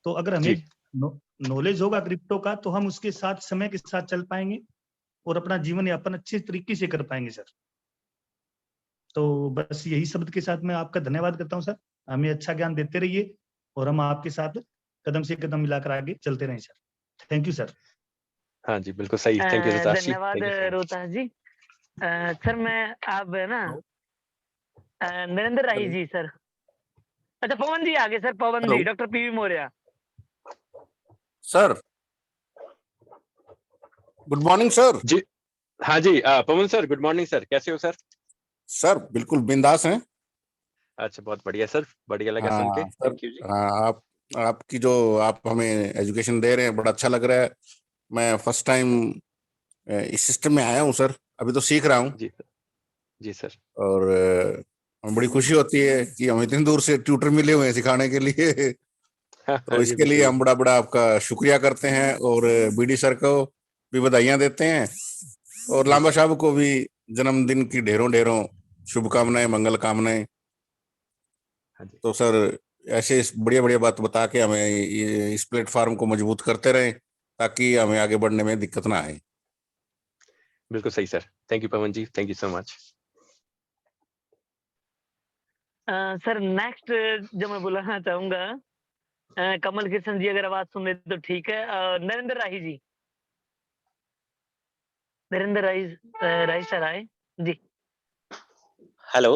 तो अगर जी हमें नॉलेज होगा क्रिप्टो का तो हम उसके साथ समय के साथ चल पाएंगे और अपना जीवन यापन अच्छे तरीके से कर पाएंगे सर। तो बस यही शब्द के साथ मैं आपका धन्यवाद करता हूँ सर। हमें अच्छा ज्ञान देते रहिए और हम आपके साथ कदम से कदम मिलाकर आगे चलते रहें सर। Thank you sir. हाँ जी बिल्कुल सही। Thank you Satish ji. धन्यवाद thank you Rohtas ji. Sir मैं आप है ना नरेंद्र राही जी सर, अच्छा पवन जी आगे सर, पवन हेलो। जी, doctor PV Maurya. Sir good morning sir. जी हाँ जी, Pawan sir good morning sir, कैसे हो सर? सर बिल्कुल बिंदास हैं। अच्छा बहुत बढ़िया सर, बढ़िया लगा सुन के, हाँ सर। थैंक यू जी। हाँ, आपकी जो आप हमें एजुकेशन दे रहे हैं बड़ा अच्छा लग रहा है। मैं फर्स्ट टाइम इस सिस्टम में आया हूँ सर, अभी तो सीख रहा हूँ। जी सर, जी सर। और हमें बड़ी खुशी होती है कि हम इतनी दूर से ट्यूटर मिले हुए हैं सिखाने के लिए। तो हाँ जी इसके लिए बिल्कुल। हम बड़ा बड़ा आपका शुक्रिया करते हैं और बीडी सर को भी बधाइयां देते हैं और जी लांबा सर। साहब को भी जन्मदिन की ढेरों ढेरों शुभकामनाएं, मंगल कामनाएं। हाँ जी तो सर ऐसे इस बढ़िया बढ़िया बात बता के हमें इस प्लेटफॉर्म को मजबूत करते रहें ताकि हमें आगे बढ़ने में दिक्कत ना आए। बिल्कुल सही sir, thank you Pawan ji, thank you so much. Sir next जो मैं बुलाना चाहूंगा, कमल किशन जी अगर आवाज सुन रहे तो ठीक है। नरेंद्र राही जी, नरेंद्र राही, राही सर आए जी। हेलो।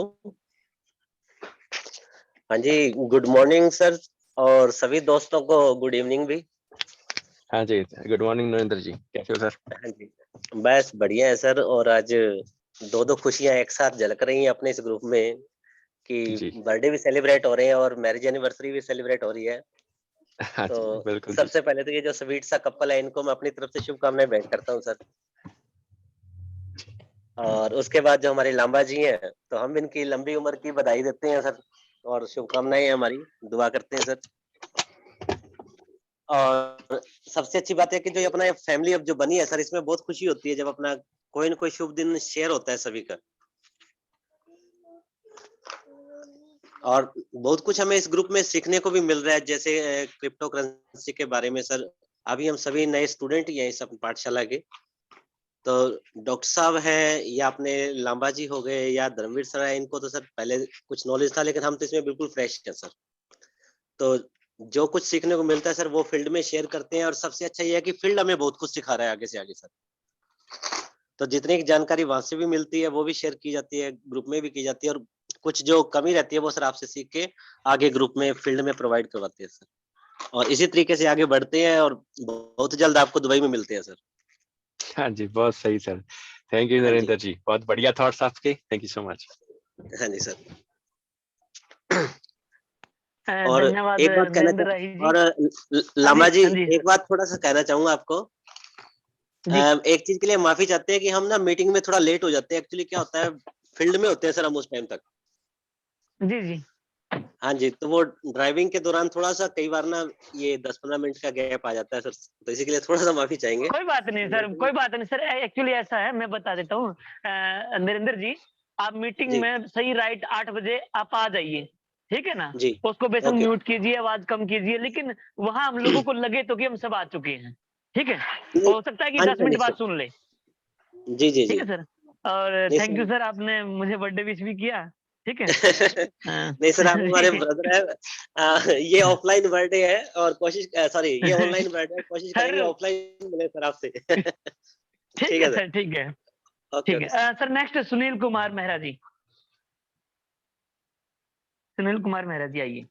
हाँ जी, गुड मॉर्निंग सर, और सभी दोस्तों को गुड इवनिंग भी। हाँ जी, गुड मॉर्निंग नरेंद्र जी, कैसे हो सर? हाँ जी, बस बढ़िया है सर। और आज दो खुशियां एक साथ झलक रही हैं अपने इस ग्रुप में कि जी बर्थडे भी सेलिब्रेट हो रहे हैं और मैरिज एनिवर्सरी भी सेलिब्रेट हो रही है। हाँ तो जी बिल्कुल जी। सबसे पहले तो ये जो स्वीट सा कपल है इनको मैं अपनी तरफ से शुभकामनाएं भेंट करता हूँ सर। और उसके बाद जो हमारे लांबा जी हैं तो हम इनकी लंबी उम्र की बधाई देते हैं सर और शुभकामनाएं हमारी दुआ करते हैं सर। और सबसे अच्छी बात है कि जो ये अपना फैमिली अब जो बनी है सर, इसमें बहुत खुशी होती है जब अपना कोई न कोई शुभ दिन शेयर होता है सभी का। और बहुत कुछ हमें इस ग्रुप में सीखने को भी मिल रहा है, जैसे क्रिप्टो करेंसी के बारे में सर। अभी हम सभी नए स्टूडेंट ही हैं इस पाठशाला के। तो डॉक्टर साहब हैं या अपने लांबा जी हो गए या धर्मवीर सर हैं, इनको तो सर पहले कुछ नॉलेज था, लेकिन हम तो इसमें बिल्कुल फ्रेश हैं सर। तो जो कुछ सीखने को मिलता है सर वो फील्ड में शेयर करते हैं और सबसे अच्छा ये है कि फील्ड हमें बहुत कुछ सिखा रहा है आगे से आगे सर। तो जितनी जानकारी वहां से भी मिलती है वो भी शेयर की जाती है, ग्रुप में भी की जाती है, और कुछ जो कमी रहती है वो सर आपसे सीख के आगे ग्रुप में फील्ड में प्रोवाइड करवाते हैं सर। और इसी तरीके से आगे बढ़ते हैं और बहुत जल्द आपको दुबई में मिलते हैं सर। हाँ जी बहुत सही सर, थैंक यू हाँ जी, नरेंद्र जी, बहुत बढ़िया थॉट्स आपके, थैंक यू सो मच। हाँ जी सर। और धन्यवाद एक बात कहना नरेंद्र राही जी। और हाँ जी, लामा जी हाँ जी एक बात थोड़ा सा कहना चाहूंगा आपको। जी। एक चीज के लिए माफी चाहते हैं कि हम ना मीटिंग में थोड़ा लेट हो जाते हैं। एक्चुअली क्या होता है, फील्ड में होते हैं सर हम उस टाइम तक। जी जी हाँ जी, तो वो ड्राइविंग के दौरान थोड़ा सा कई बार ना ये 10-15 मिनट का गैप आ जाता है सर, तो इसी के लिए थोड़ा सा माफी चाहेंगे। कोई बात नहीं सर, कोई बात नहीं सर। एक्चुअली ऐसा है, मैं बता देता हूँ नरेंद्र जी, आप मीटिंग जी में सही राइट 8 बजे आप आ जाइए, ठीक है ना। जी, उसको बेशक ओके। म्यूट कीजिए, आवाज कम कीजिए, लेकिन वहां हम लोगों को लगे तो कि हम सब आ चुके हैं, ठीक है। हो सकता है कि हाँ 10 जी, हाँ मिनट जी बाद सर। सुन ले, जी जी ठीक जी। है सर। और नहीं थैंक यू सर। सर, आपने मुझे बर्थडे विश भी किया, ठीक है। नहीं सर, आप हमारे ब्रदर है। ये ऑफलाइन बर्थडे है और कोशिश, सॉरी ये ऑनलाइन बर्थडे है, कोशिश करेंगे सर ऑफलाइन मिले सर आपसे। ठीक ठीक है है सर। सर, ठीक है, ओके ठीक ओके है। Sir. Sir next Sunil Kumar Mehra ji, Sunil Kumar Mehra ji आइए।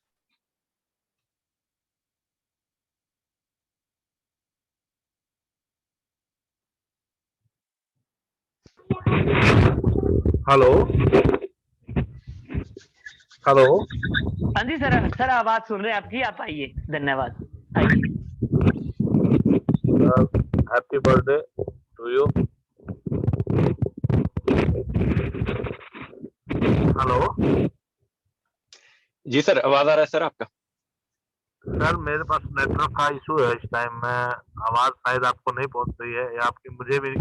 Hello hello. हाँ जी सर, सर आवाज सुन रहे हैं आपकी, आप आइए, धन्यवाद, आइए। Happy birthday to you. Hello जी सर, आवाज आ रहा है सर आपका? सर, मेरे पास नेटवर्क का इशू है इस टाइम में, आवाज शायद आपको नहीं पहुंच रही है या आपकी मुझे भी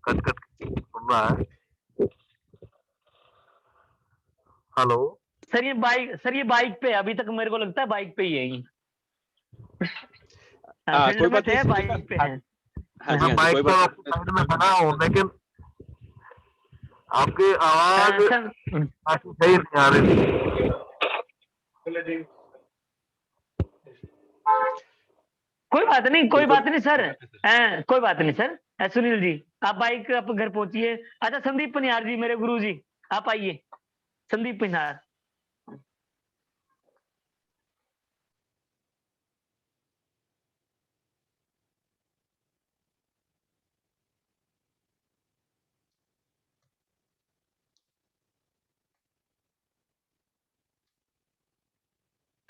कट कट सुन रहा है। हेलो सर ये बाइक पे है, अभी तक मेरे को लगता है बाइक पे ही है ये। फील्ड कोई में बात नहीं थे, सुनील बाइक पे हाँ, है। हाँ जी मैं हाँ जी, बाइक कोई पर बात साइड में खड़ा हूँ, लेकिन आपकी आवाज सर काफी सही नहीं आ रही। कोई बात नहीं, कोई बिल्कुल बात नहीं सर, कोई बात नहीं सर। सुनील जी, आप बाइक आप घर पहुंचिए। अच्छा संदीप पनियार जी, मेरे गुरु जी, आप आइए। संदीप पनियार,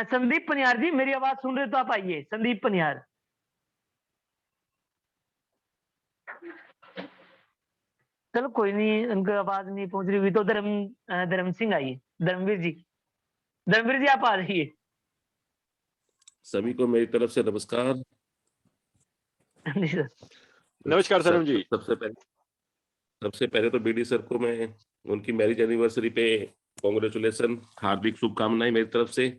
संदीप पनियार जी, मेरी आवाज सुन रहे हो तो आप आइए, संदीप पनियार। चलो कोई नहीं, उनकी आवाज नहीं पहुंच रही हुई तो धर्म सिंह आइए, धर्मवीर जी, धर्मवीर जी आप आ जाइए। सभी को मेरी तरफ से नमस्कार। जी सर। नमस्कार धर्म जी। सबसे पहले तो बीडी सर को मैं उनकी मैरिज एनिवर्सरी पे कॉन्ग्रेचुलेशन, हार्दिक शुभकामनाएं मेरी तरफ से।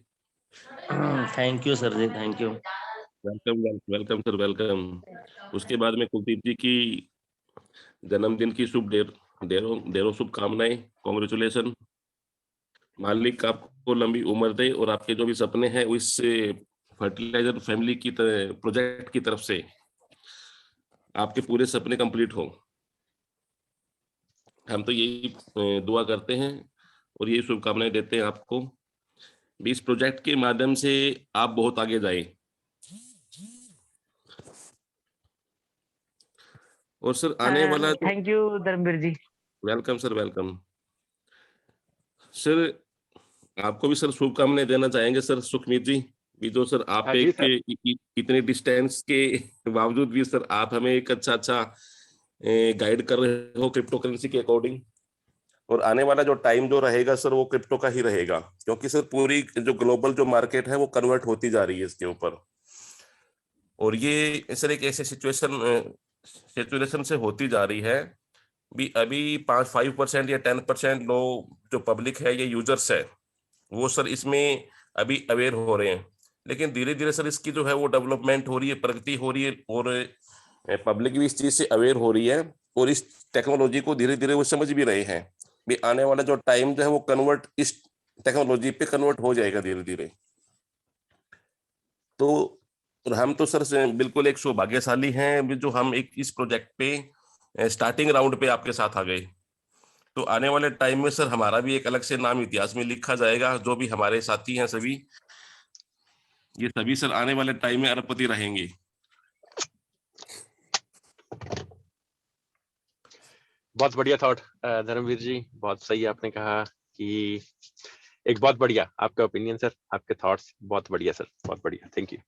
Thank you sir ji, thank you. Welcome welcome sir, welcome. उसके बाद में कुलदीप जी की जन्मदिन की ढेरों शुभकामनाएं, कॉन्ग्रेचुलेशन। मालिक आपको लंबी उम्र दे और आपके जो भी सपने हैं इस फर्टिलाइजर फैमिली की प्रोजेक्ट की तरफ से आपके पूरे सपने कंप्लीट हो। हम तो यही दुआ करते हैं और यही शुभकामनाएं देते हैं आपको। भी इस प्रोजेक्ट के माध्यम से आप बहुत आगे जाएं। और सर आने वाला thank you Dharamvir ji. Welcome sir, welcome sir. आपको भी सर शुभकामनाएं देना चाहेंगे सर सुखमीत जी भी, जो सर आप हाँ जी सर। इतने डिस्टेंस के बावजूद भी सर आप हमें एक अच्छा गाइड कर रहे हो क्रिप्टो करेंसी के अकॉर्डिंग। और आने वाला जो टाइम जो रहेगा सर वो क्रिप्टो का ही रहेगा, क्योंकि सर पूरी जो ग्लोबल जो मार्केट है वो कन्वर्ट होती जा रही है इसके ऊपर। और ये सर एक ऐसे सिचुएशन से होती जा रही है भी, अभी 5% या 10% लोग जो पब्लिक है, ये यूजर्स है, वो सर इसमें अभी अवेयर हो रहे हैं। लेकिन धीरे धीरे सर इसकी जो है वो डेवलपमेंट हो रही है, प्रगति हो रही है, और पब्लिक भी इस चीज से अवेयर हो रही है और इस टेक्नोलॉजी को धीरे धीरे वो समझ भी रहे हैं भी आने वाला जो टाइम जो है वो कन्वर्ट इस टेक्नोलॉजी पे कन्वर्ट हो जाएगा धीरे धीरे। तो हम तो सर बिल्कुल एक सौभाग्यशाली हैं जो हम एक इस प्रोजेक्ट पे स्टार्टिंग राउंड पे आपके साथ आ गए। तो आने वाले टाइम में सर हमारा भी एक अलग से नाम इतिहास में लिखा जाएगा। जो भी हमारे साथी हैं सभी, ये सभी सर आने वाले टाइम में अरबपति रहेंगे। बहुत बढ़िया थॉट धर्मवीर जी, बहुत सही आपने कहा कि एक बहुत बढ़िया आपका ओपिनियन सर, आपके थॉट्स बहुत बढ़िया सर, बहुत बढ़िया। Thank you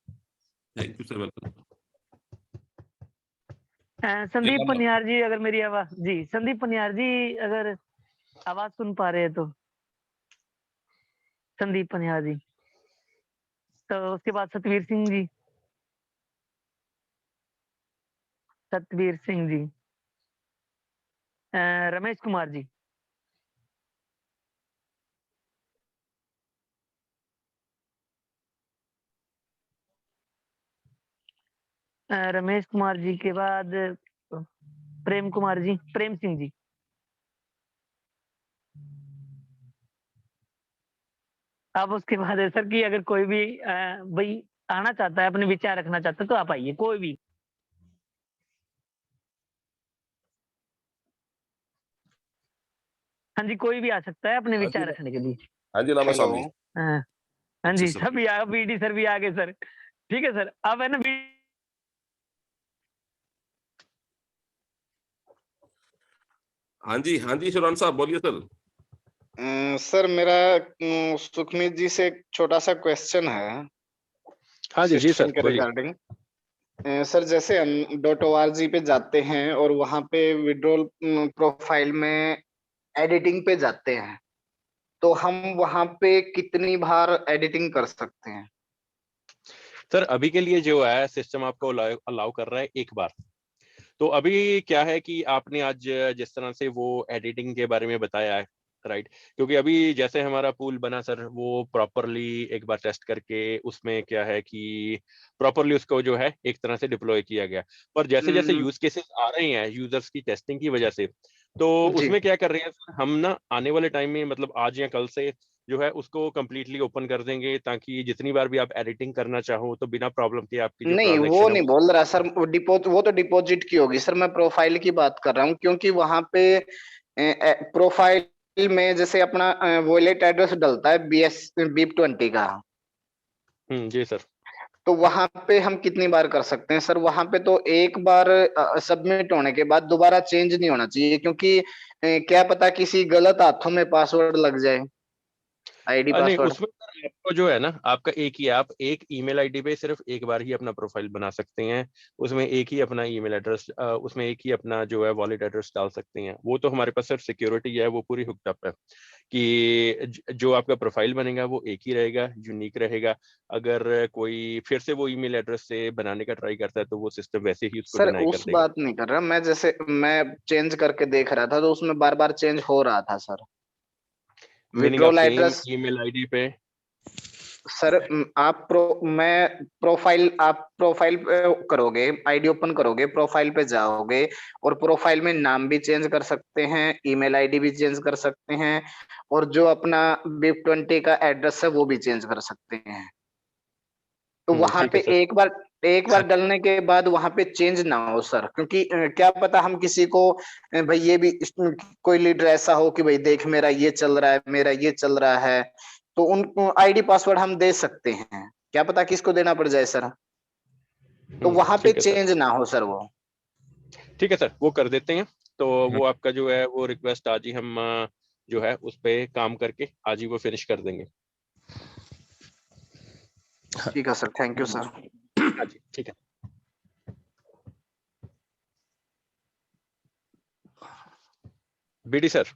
sir, welcome. Sandeep Paniyar ji, अगर मेरी आवाज जी, संदीप पनियार जी अगर आवाज सुन पा रहे हैं तो संदीप पनियार जी। तो उसके बाद सतवीर सिंह जी, सतवीर सिंह जी, रमेश कुमार जी, रमेश कुमार जी के बाद प्रेम कुमार जी, प्रेम सिंह जी। अब उसके बाद है सर कि अगर कोई भी भाई आना चाहता है, अपने विचार रखना चाहता है तो आप आइए, कोई भी। हाँ जी, कोई भी आ सकता है अपने विचार रखने के लिए। हाँ जी, लामा साहब जी। हाँ जी, सभी बीडी सर भी आ गए सर। ठीक है सर, अब है ना हाँ जी शिवराम साहब बोलिए सर। सर मेरा सुखमीत जी से एक छोटा सा क्वेश्चन है। हाँ जी सिस्टम सर, के बोलिए। रिगार्डिंग। सर जैसे हम .org पे जाते हैं और वहां पे विड्रॉल प्रोफाइल में एडिटिंग पे जाते हैं, तो हम वहां पे कितनी बार एडिटिंग कर सकते हैं? सर अभी के लिए जो है सिस्टम आपको अलाउ कर रहा है एक बार। तो अभी क्या है कि आपने आज जिस तरह से वो एडिटिंग के बारे में बताया है, राइट, क्योंकि अभी जैसे हमारा पूल बना सर, वो प्रॉपरली एक बार टेस्ट करके उसमें क्या है कि प्रॉपरली उसको जो है एक तरह से डिप्लॉय किया गया। पर जैसे जैसे यूज केसेस आ रहे हैं यूजर्स की टेस्टिंग की वजह से, तो उसमें क्या कर रहे हैं सर, हम ना आने वाले टाइम में मतलब आज या कल से जो है उसको कंप्लीटली ओपन कर देंगे, ताकि जितनी बार भी आप एडिटिंग करना चाहो तो बिना प्रॉब्लम के आपकी जो नहीं, वो ट्रांजैक्शन है नहीं बोल रहा सर, वो तो डिपॉजिट की होगी सर, मैं प्रोफाइल की बात कर रहा हूँ। क्योंकि वहां पे प्रोफाइल में जैसे अपना वॉलेट एड्रेस डलता है BIP20 का। जी सर। तो वहां पे हम कितनी बार कर सकते हैं सर? वहां पे तो एक बार सबमिट होने के बाद दोबारा चेंज नहीं होना चाहिए, क्योंकि क्या पता किसी गलत हाथों में पासवर्ड लग जाए। आईडी नहीं, पासवर्ड। उसमें सर आपको जो है ना, आपका एक ही, आप एक ईमेल आईडी पे सिर्फ एक बार ही अपना प्रोफाइल बना सकते हैं। उसमें एक ही अपना ईमेल एड्रेस, उसमें एक ही अपना जो है वॉलेट एड्रेस डाल सकते हैं। वो तो हमारे पास सर सिक्योरिटी है, वो पूरी हुक्ड अप है कि जो आपका प्रोफाइल बनेगा वो एक ही रहेगा, यूनिक रहेगा। अगर कोई फिर से वो ईमेल एड्रेस से बनाने का ट्राई करता है तो वो सिस्टम वैसे ही उसको सर डिनाई कर उस देगा। बात नहीं कर रहा मैं, जैसे मैं चेंज करके देख रहा था तो उसमें बार बार चेंज हो रहा था सर। मीनिंग आप withdrawal same address email ID पे। सर, आप प्रोफाइल पे करोगे, आईडी ओपन करोगे, प्रोफाइल पे जाओगे और प्रोफाइल में नाम भी चेंज कर सकते हैं, ईमेल आईडी भी चेंज कर सकते हैं, और जो अपना BIP20 का एड्रेस है वो भी चेंज कर सकते हैं। तो वहां ठीक पे है सर। एक बार डलने के बाद वहां पे चेंज ना हो सर, क्योंकि क्या पता हम किसी को भाई ये भी कोई लीडर ऐसा हो कि भाई देख मेरा ये चल रहा है, मेरा ये चल रहा है, तो उनको आईडी पासवर्ड हम दे सकते हैं, क्या पता किसको देना पड़ जाए सर। तो वहां पे ठीक है सर। चेंज ना हो सर वो। ठीक है सर, वो कर देते हैं। तो वो आपका जो है वो रिक्वेस्ट आज ही हम जो है उस पे काम करके आज ही वो फिनिश कर देंगे। ठीक है सर, थैंक यू सर। हाँ जी, ठीक है। BD sir.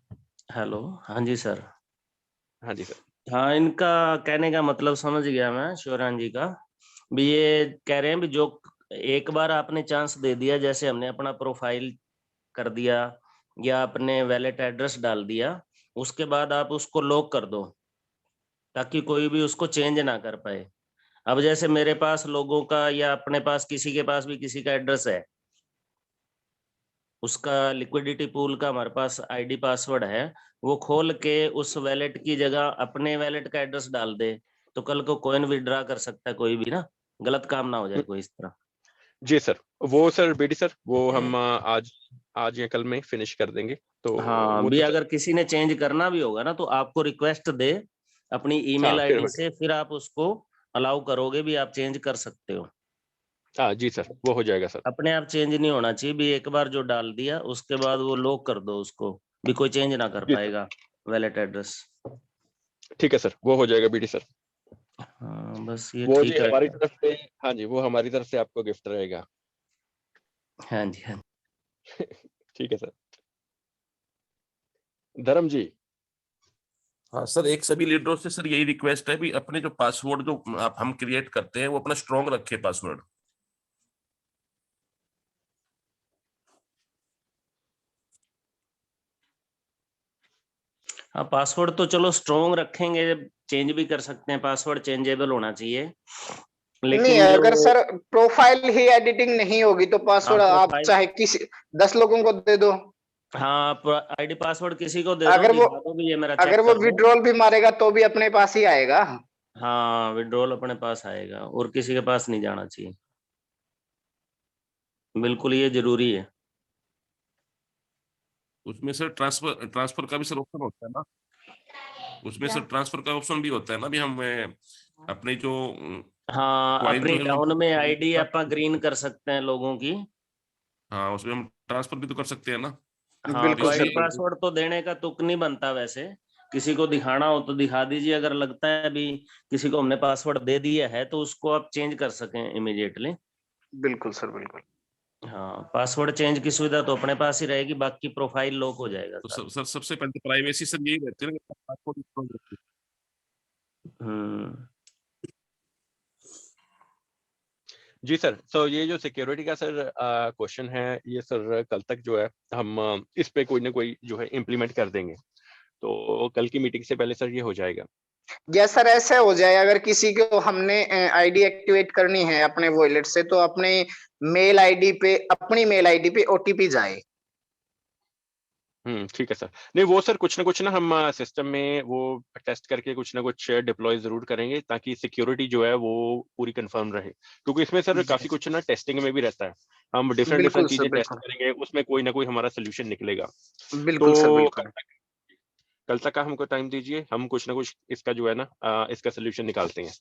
हेलो, हाँ जी सर। हाँ जी सर। हाँ, इनका कहने का मतलब समझ गया मैं, शिवरान जी का भी। ये कह रहे हैं भी जो एक बार आपने चांस दे दिया, जैसे हमने अपना प्रोफाइल कर दिया या अपने वैलेट एड्रेस डाल दिया, उसके बाद आप उसको लॉक कर दो ताकि कोई भी उसको चेंज ना कर पाए। अब जैसे मेरे पास लोगों का या अपने पास किसी के पास भी किसी का एड्रेस है, उसका लिक्विडिटी पूल का हमारे पास आईडी पासवर्ड है, वो खोल के उस वैलेट की जगह अपने वैलेट का एड्रेस डाल दे तो कल को कॉइन विड्रॉ कर सकता है कोई भी ना, गलत काम ना हो जाए कोई इस तरह। जी सर, वो सर बीडी सर वो हम आज या कल में फिनिश कर देंगे। तो हाँ वो भी, तो अगर सर, किसी ने चेंज करना भी होगा ना तो आपको रिक्वेस्ट दे अपनी हाँ ईमेल फिर आईडी हो से, फिर आप उसको अलाउ करोगे भी, आप चेंज कर सकते हो। हाँ जी सर, वो हो जाएगा सर। अपने आप चेंज नहीं होना चाहिए भी, एक बार जो डाल दिया उसके बाद वो लॉक कर दो उसको भी, कोई चेंज ना कर जी सर, पाएगा वैलेट एड्रेस। ठीक है सर, वो हो जाएगा बीडी सर। हाँ बस ये वो जी ठीक हमारी रहेगा। तरफ से, हाँ जी, वो हमारी तरफ से आपको गिफ्ट रहेगा। हाँ जी, हाँ। ठीक है सर। धर्म जी। हाँ सर, एक सभी लीडरों से सर यही रिक्वेस्ट है भी अपने जो पासवर्ड जो आप हम क्रिएट करते हैं वो अपना स्ट्रॉन्ग रखे पासवर्ड। हाँ पासवर्ड तो चलो स्ट्रॉन्ग रखेंगे, चेंज भी कर सकते हैं, पासवर्ड चेंजेबल होना चाहिए, नहीं, लेकिन जो अगर सर प्रोफाइल ही एडिटिंग नहीं होगी तो पासवर्ड आप प्रोफाइल, चाहे किसी 10 लोगों को दे दो, हाँ आईडी पासवर्ड किसी को दे दो, अगर वो दिखा दो भी ये मेरा चेक अगर वो कर लो। विड्रॉल भी मारेगा तो भी अपने पास ही आएगा। हाँ विड्रॉल अपने पास आएगा और किसी के पास नहीं जाना चाहिए, बिल्कुल ये जरूरी है। उसमें सर ट्रांसफर ट्रांसफर का भी सर ऑप्शन होता है ना, उसमें सर ट्रांसफर का ऑप्शन भी होता है ना भी हम अपने जो हाँ क्वाइन अपनी जो है डाउन में आईडी वो, आप ग्रीन कर सकते हैं लोगों की। हाँ उसमें हम ट्रांसफर भी तो कर सकते हैं ना। हाँ तो बिल्कुल आईडी सर, इसलिए बिल्कुल। पासवर्ड तो देने का तुक नहीं बनता वैसे, किसी को दिखाना हो तो दिखा दीजिए, अगर लगता है अभी किसी को हमने पासवर्ड दे दिया है तो उसको आप चेंज कर सकें इमीडिएटली। बिल्कुल सर, बिल्कुल। हाँ पासवर्ड चेंज की सुविधा तो अपने पास ही रहेगी, बाकी प्रोफाइल लॉक हो जाएगा तो सर। सर सबसे पहले प्राइवेसी सर यही रहती है ना कि पासवर्ड स्ट्रॉन्ग रखें। हम्म। जी सर, तो ये जो सिक्योरिटी का सर क्वेश्चन है, ये सर कल तक जो है हम इस पे कोई ना कोई जो है इम्प्लीमेंट कर देंगे। तो कल की मीटिंग से पहले सर ये हो जाएगा। या सर ऐसे हो जाए, अगर किसी को हमने आईडी एक्टिवेट करनी है अपने वॉलेट से तो अपने मेल आईडी पे, अपनी मेल आईडी पे ओटीपी जाए। ठीक है सर। नहीं वो सर कुछ ना हम सिस्टम में वो टेस्ट करके कुछ ना कुछ डिप्लॉय जरूर करेंगे ताकि सिक्योरिटी जो है वो पूरी कंफर्म रहे, क्योंकि इसमें सर काफी कुछ ना टेस्टिंग में भी रहता है। हम डिफरेंट बिल्कुल डिफरेंट सर, चीजें टेस्ट बिल्कुल। करेंगे, उसमें कोई ना कोई हमारा सोल्यूशन निकलेगा। बिल्कुल सर, तो बिल्कुल। कल तक का हमको टाइम दीजिए, हम कुछ ना कुछ इसका जो है ना इसका सोल्यूशन निकालते हैं।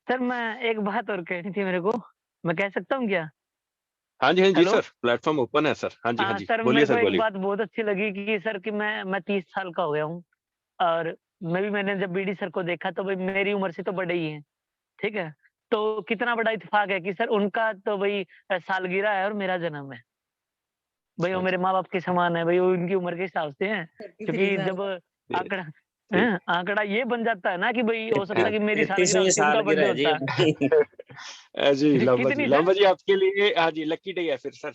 सर मैं एक बात और कहनी थी मेरे को, मैं कह सकता हूँ क्या? हाँ जी हेलो सर, प्लेटफॉर्म ओपन है सर। हाँ जी सर, बोलिए मेरे को सर, एक बोलिए। बात बहुत अच्छी लगी कि सर कि मैं 30 साल का हो गया हूँ और मैंने जब बीडी सर को देखा तो भाई मेरी उम्र से तो बड़े ही हैं, ठीक है? तो कितना बड़ा इत्तेफाक है कि सर उनका तो भाई सालगिरह है और मेरा जन्म है। भाई वो हाँ मेरे जी। माँ-बाप के समान है, भाई वो उनकी उम्र के हिसाब से हैं। 33 क्योंकि साल जब का। जी, आंकड़ा जी। आंकड़ा ये बन जाता है ना कि भाई हो सकता हाँ है कि मेरी सालगिरह 33वीं होती है, उनका बर्थडे सालगिरह है जी होता है। अपनी। जी कितनी लांबा सर? जी आपके लिए, हाँ जी, लकी डे है फिर सर।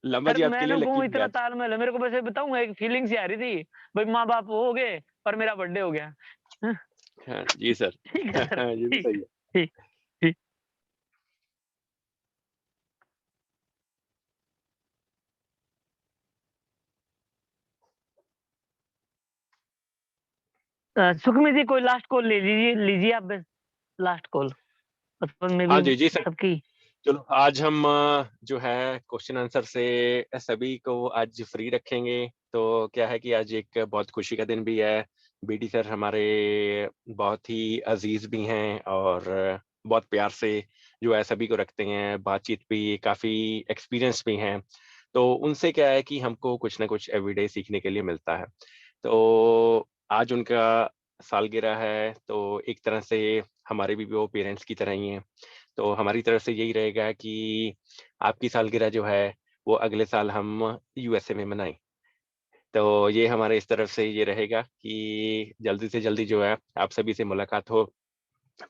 लांबा सर जी आपके मैं लिए ना लकी कहूँ डे इतना आज। तालमेल है, मेरे को वैसे बताऊँ एक फीलिंग सी आ रही थी, भाई माँ-बाप वो हो गए और मेरा बर्थडे हो गया। हाँ, हाँ जी सर। ठीक है सर, ये भी ठीक सही है, है। ठीक, ठीक। सुखमी जी कोई लास्ट कॉल ले लीजिए आप बस, लास्ट कॉल। बचपन में भी हाँ जी सर। सबकी चलो आज हम जो है क्वेश्चन आंसर से सभी को आज फ्री रखेंगे। तो क्या है कि आज एक बहुत खुशी का दिन भी है। बीडी सर हमारे बहुत ही अजीज भी हैं और बहुत प्यार से जो है सभी को रखते हैं, बातचीत भी काफी एक्सपीरियंस भी हैं। तो उनसे क्या है कि हमको कुछ ना कुछ एवरीडे सीखने के लिए मिलता है। तो आज उनका सालगिरह है, तो एक तरह से हमारे भी वो पेरेंट्स की तरह ही हैं। तो हमारी तरफ से यही रहेगा कि आपकी सालगिरह जो है वो अगले साल हम यूएसए में मनाएं। तो ये हमारे इस तरफ से ये रहेगा कि जल्दी से जल्दी जो है आप सभी से मुलाकात हो।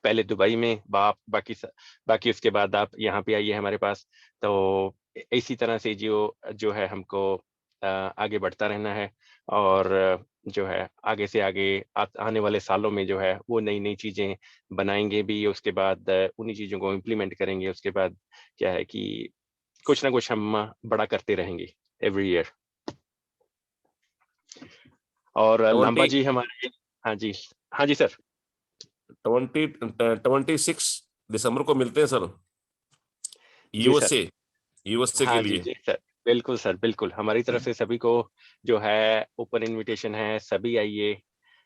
पहले दुबई में, बाकी उसके बाद आप यहाँ पे आइए हमारे पास। तो इसी तरह से जो जो है हमको आगे बढ़ता रहना है। और जो है आगे से आगे आने वाले सालों में जो है वो नई नई चीजें बनाएंगे भी। उसके बाद उन्हीं चीजों को इम्प्लीमेंट करेंगे। उसके बाद क्या है कि कुछ ना कुछ हम बड़ा करते रहेंगे एवरी ईयर। और लांबा 20 जी हमारे, हाँ जी, हाँ जी सर। 26 दिसंबर को मिलते हैं सर, जी सर। यूएसए यूएसए के हाँ जी लिए। जी सर, बिल्कुल सर, बिल्कुल हमारी तरफ से सभी को जो है ओपन इनविटेशन है, सभी आइए।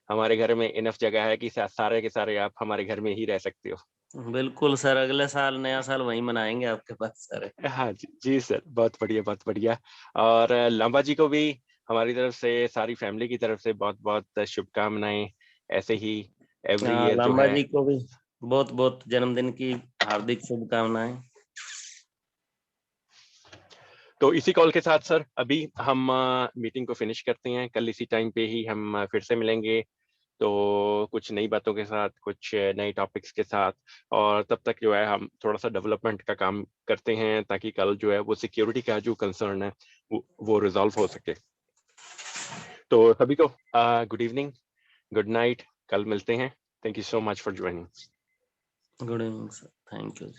हमारे घर में इनफ जगह है कि सारे के सारे आप हमारे घर में ही रह सकते हो। बिल्कुल सर, अगले साल नया साल वहीं मनाएंगे आपके पास सर। हाँ जी जी सर, बहुत बढ़िया, बहुत बढ़िया। और लांबा जी को भी हमारी तरफ से, सारी फैमिली की तरफ से बहुत बहुत शुभकामनाएं। ऐसे ही एवरी ईयर जो लांबा है। जी को भी बहुत बहुत जन्मदिन की हार्दिक शुभकामनाएं। तो इसी कॉल के साथ सर अभी हम मीटिंग को फिनिश करते हैं। कल इसी टाइम पे ही हम फिर से मिलेंगे, तो कुछ नई बातों के साथ, कुछ नए टॉपिक्स के साथ। और तब तक जो है हम थोड़ा सा डेवलपमेंट का काम करते हैं, ताकि कल जो है वो सिक्योरिटी का जो कंसर्न है वो रिजॉल्व हो सके। तो सभी को गुड इवनिंग, गुड नाइट, कल मिलते हैं। Thank you so much for joining. Good evening sir, thank you.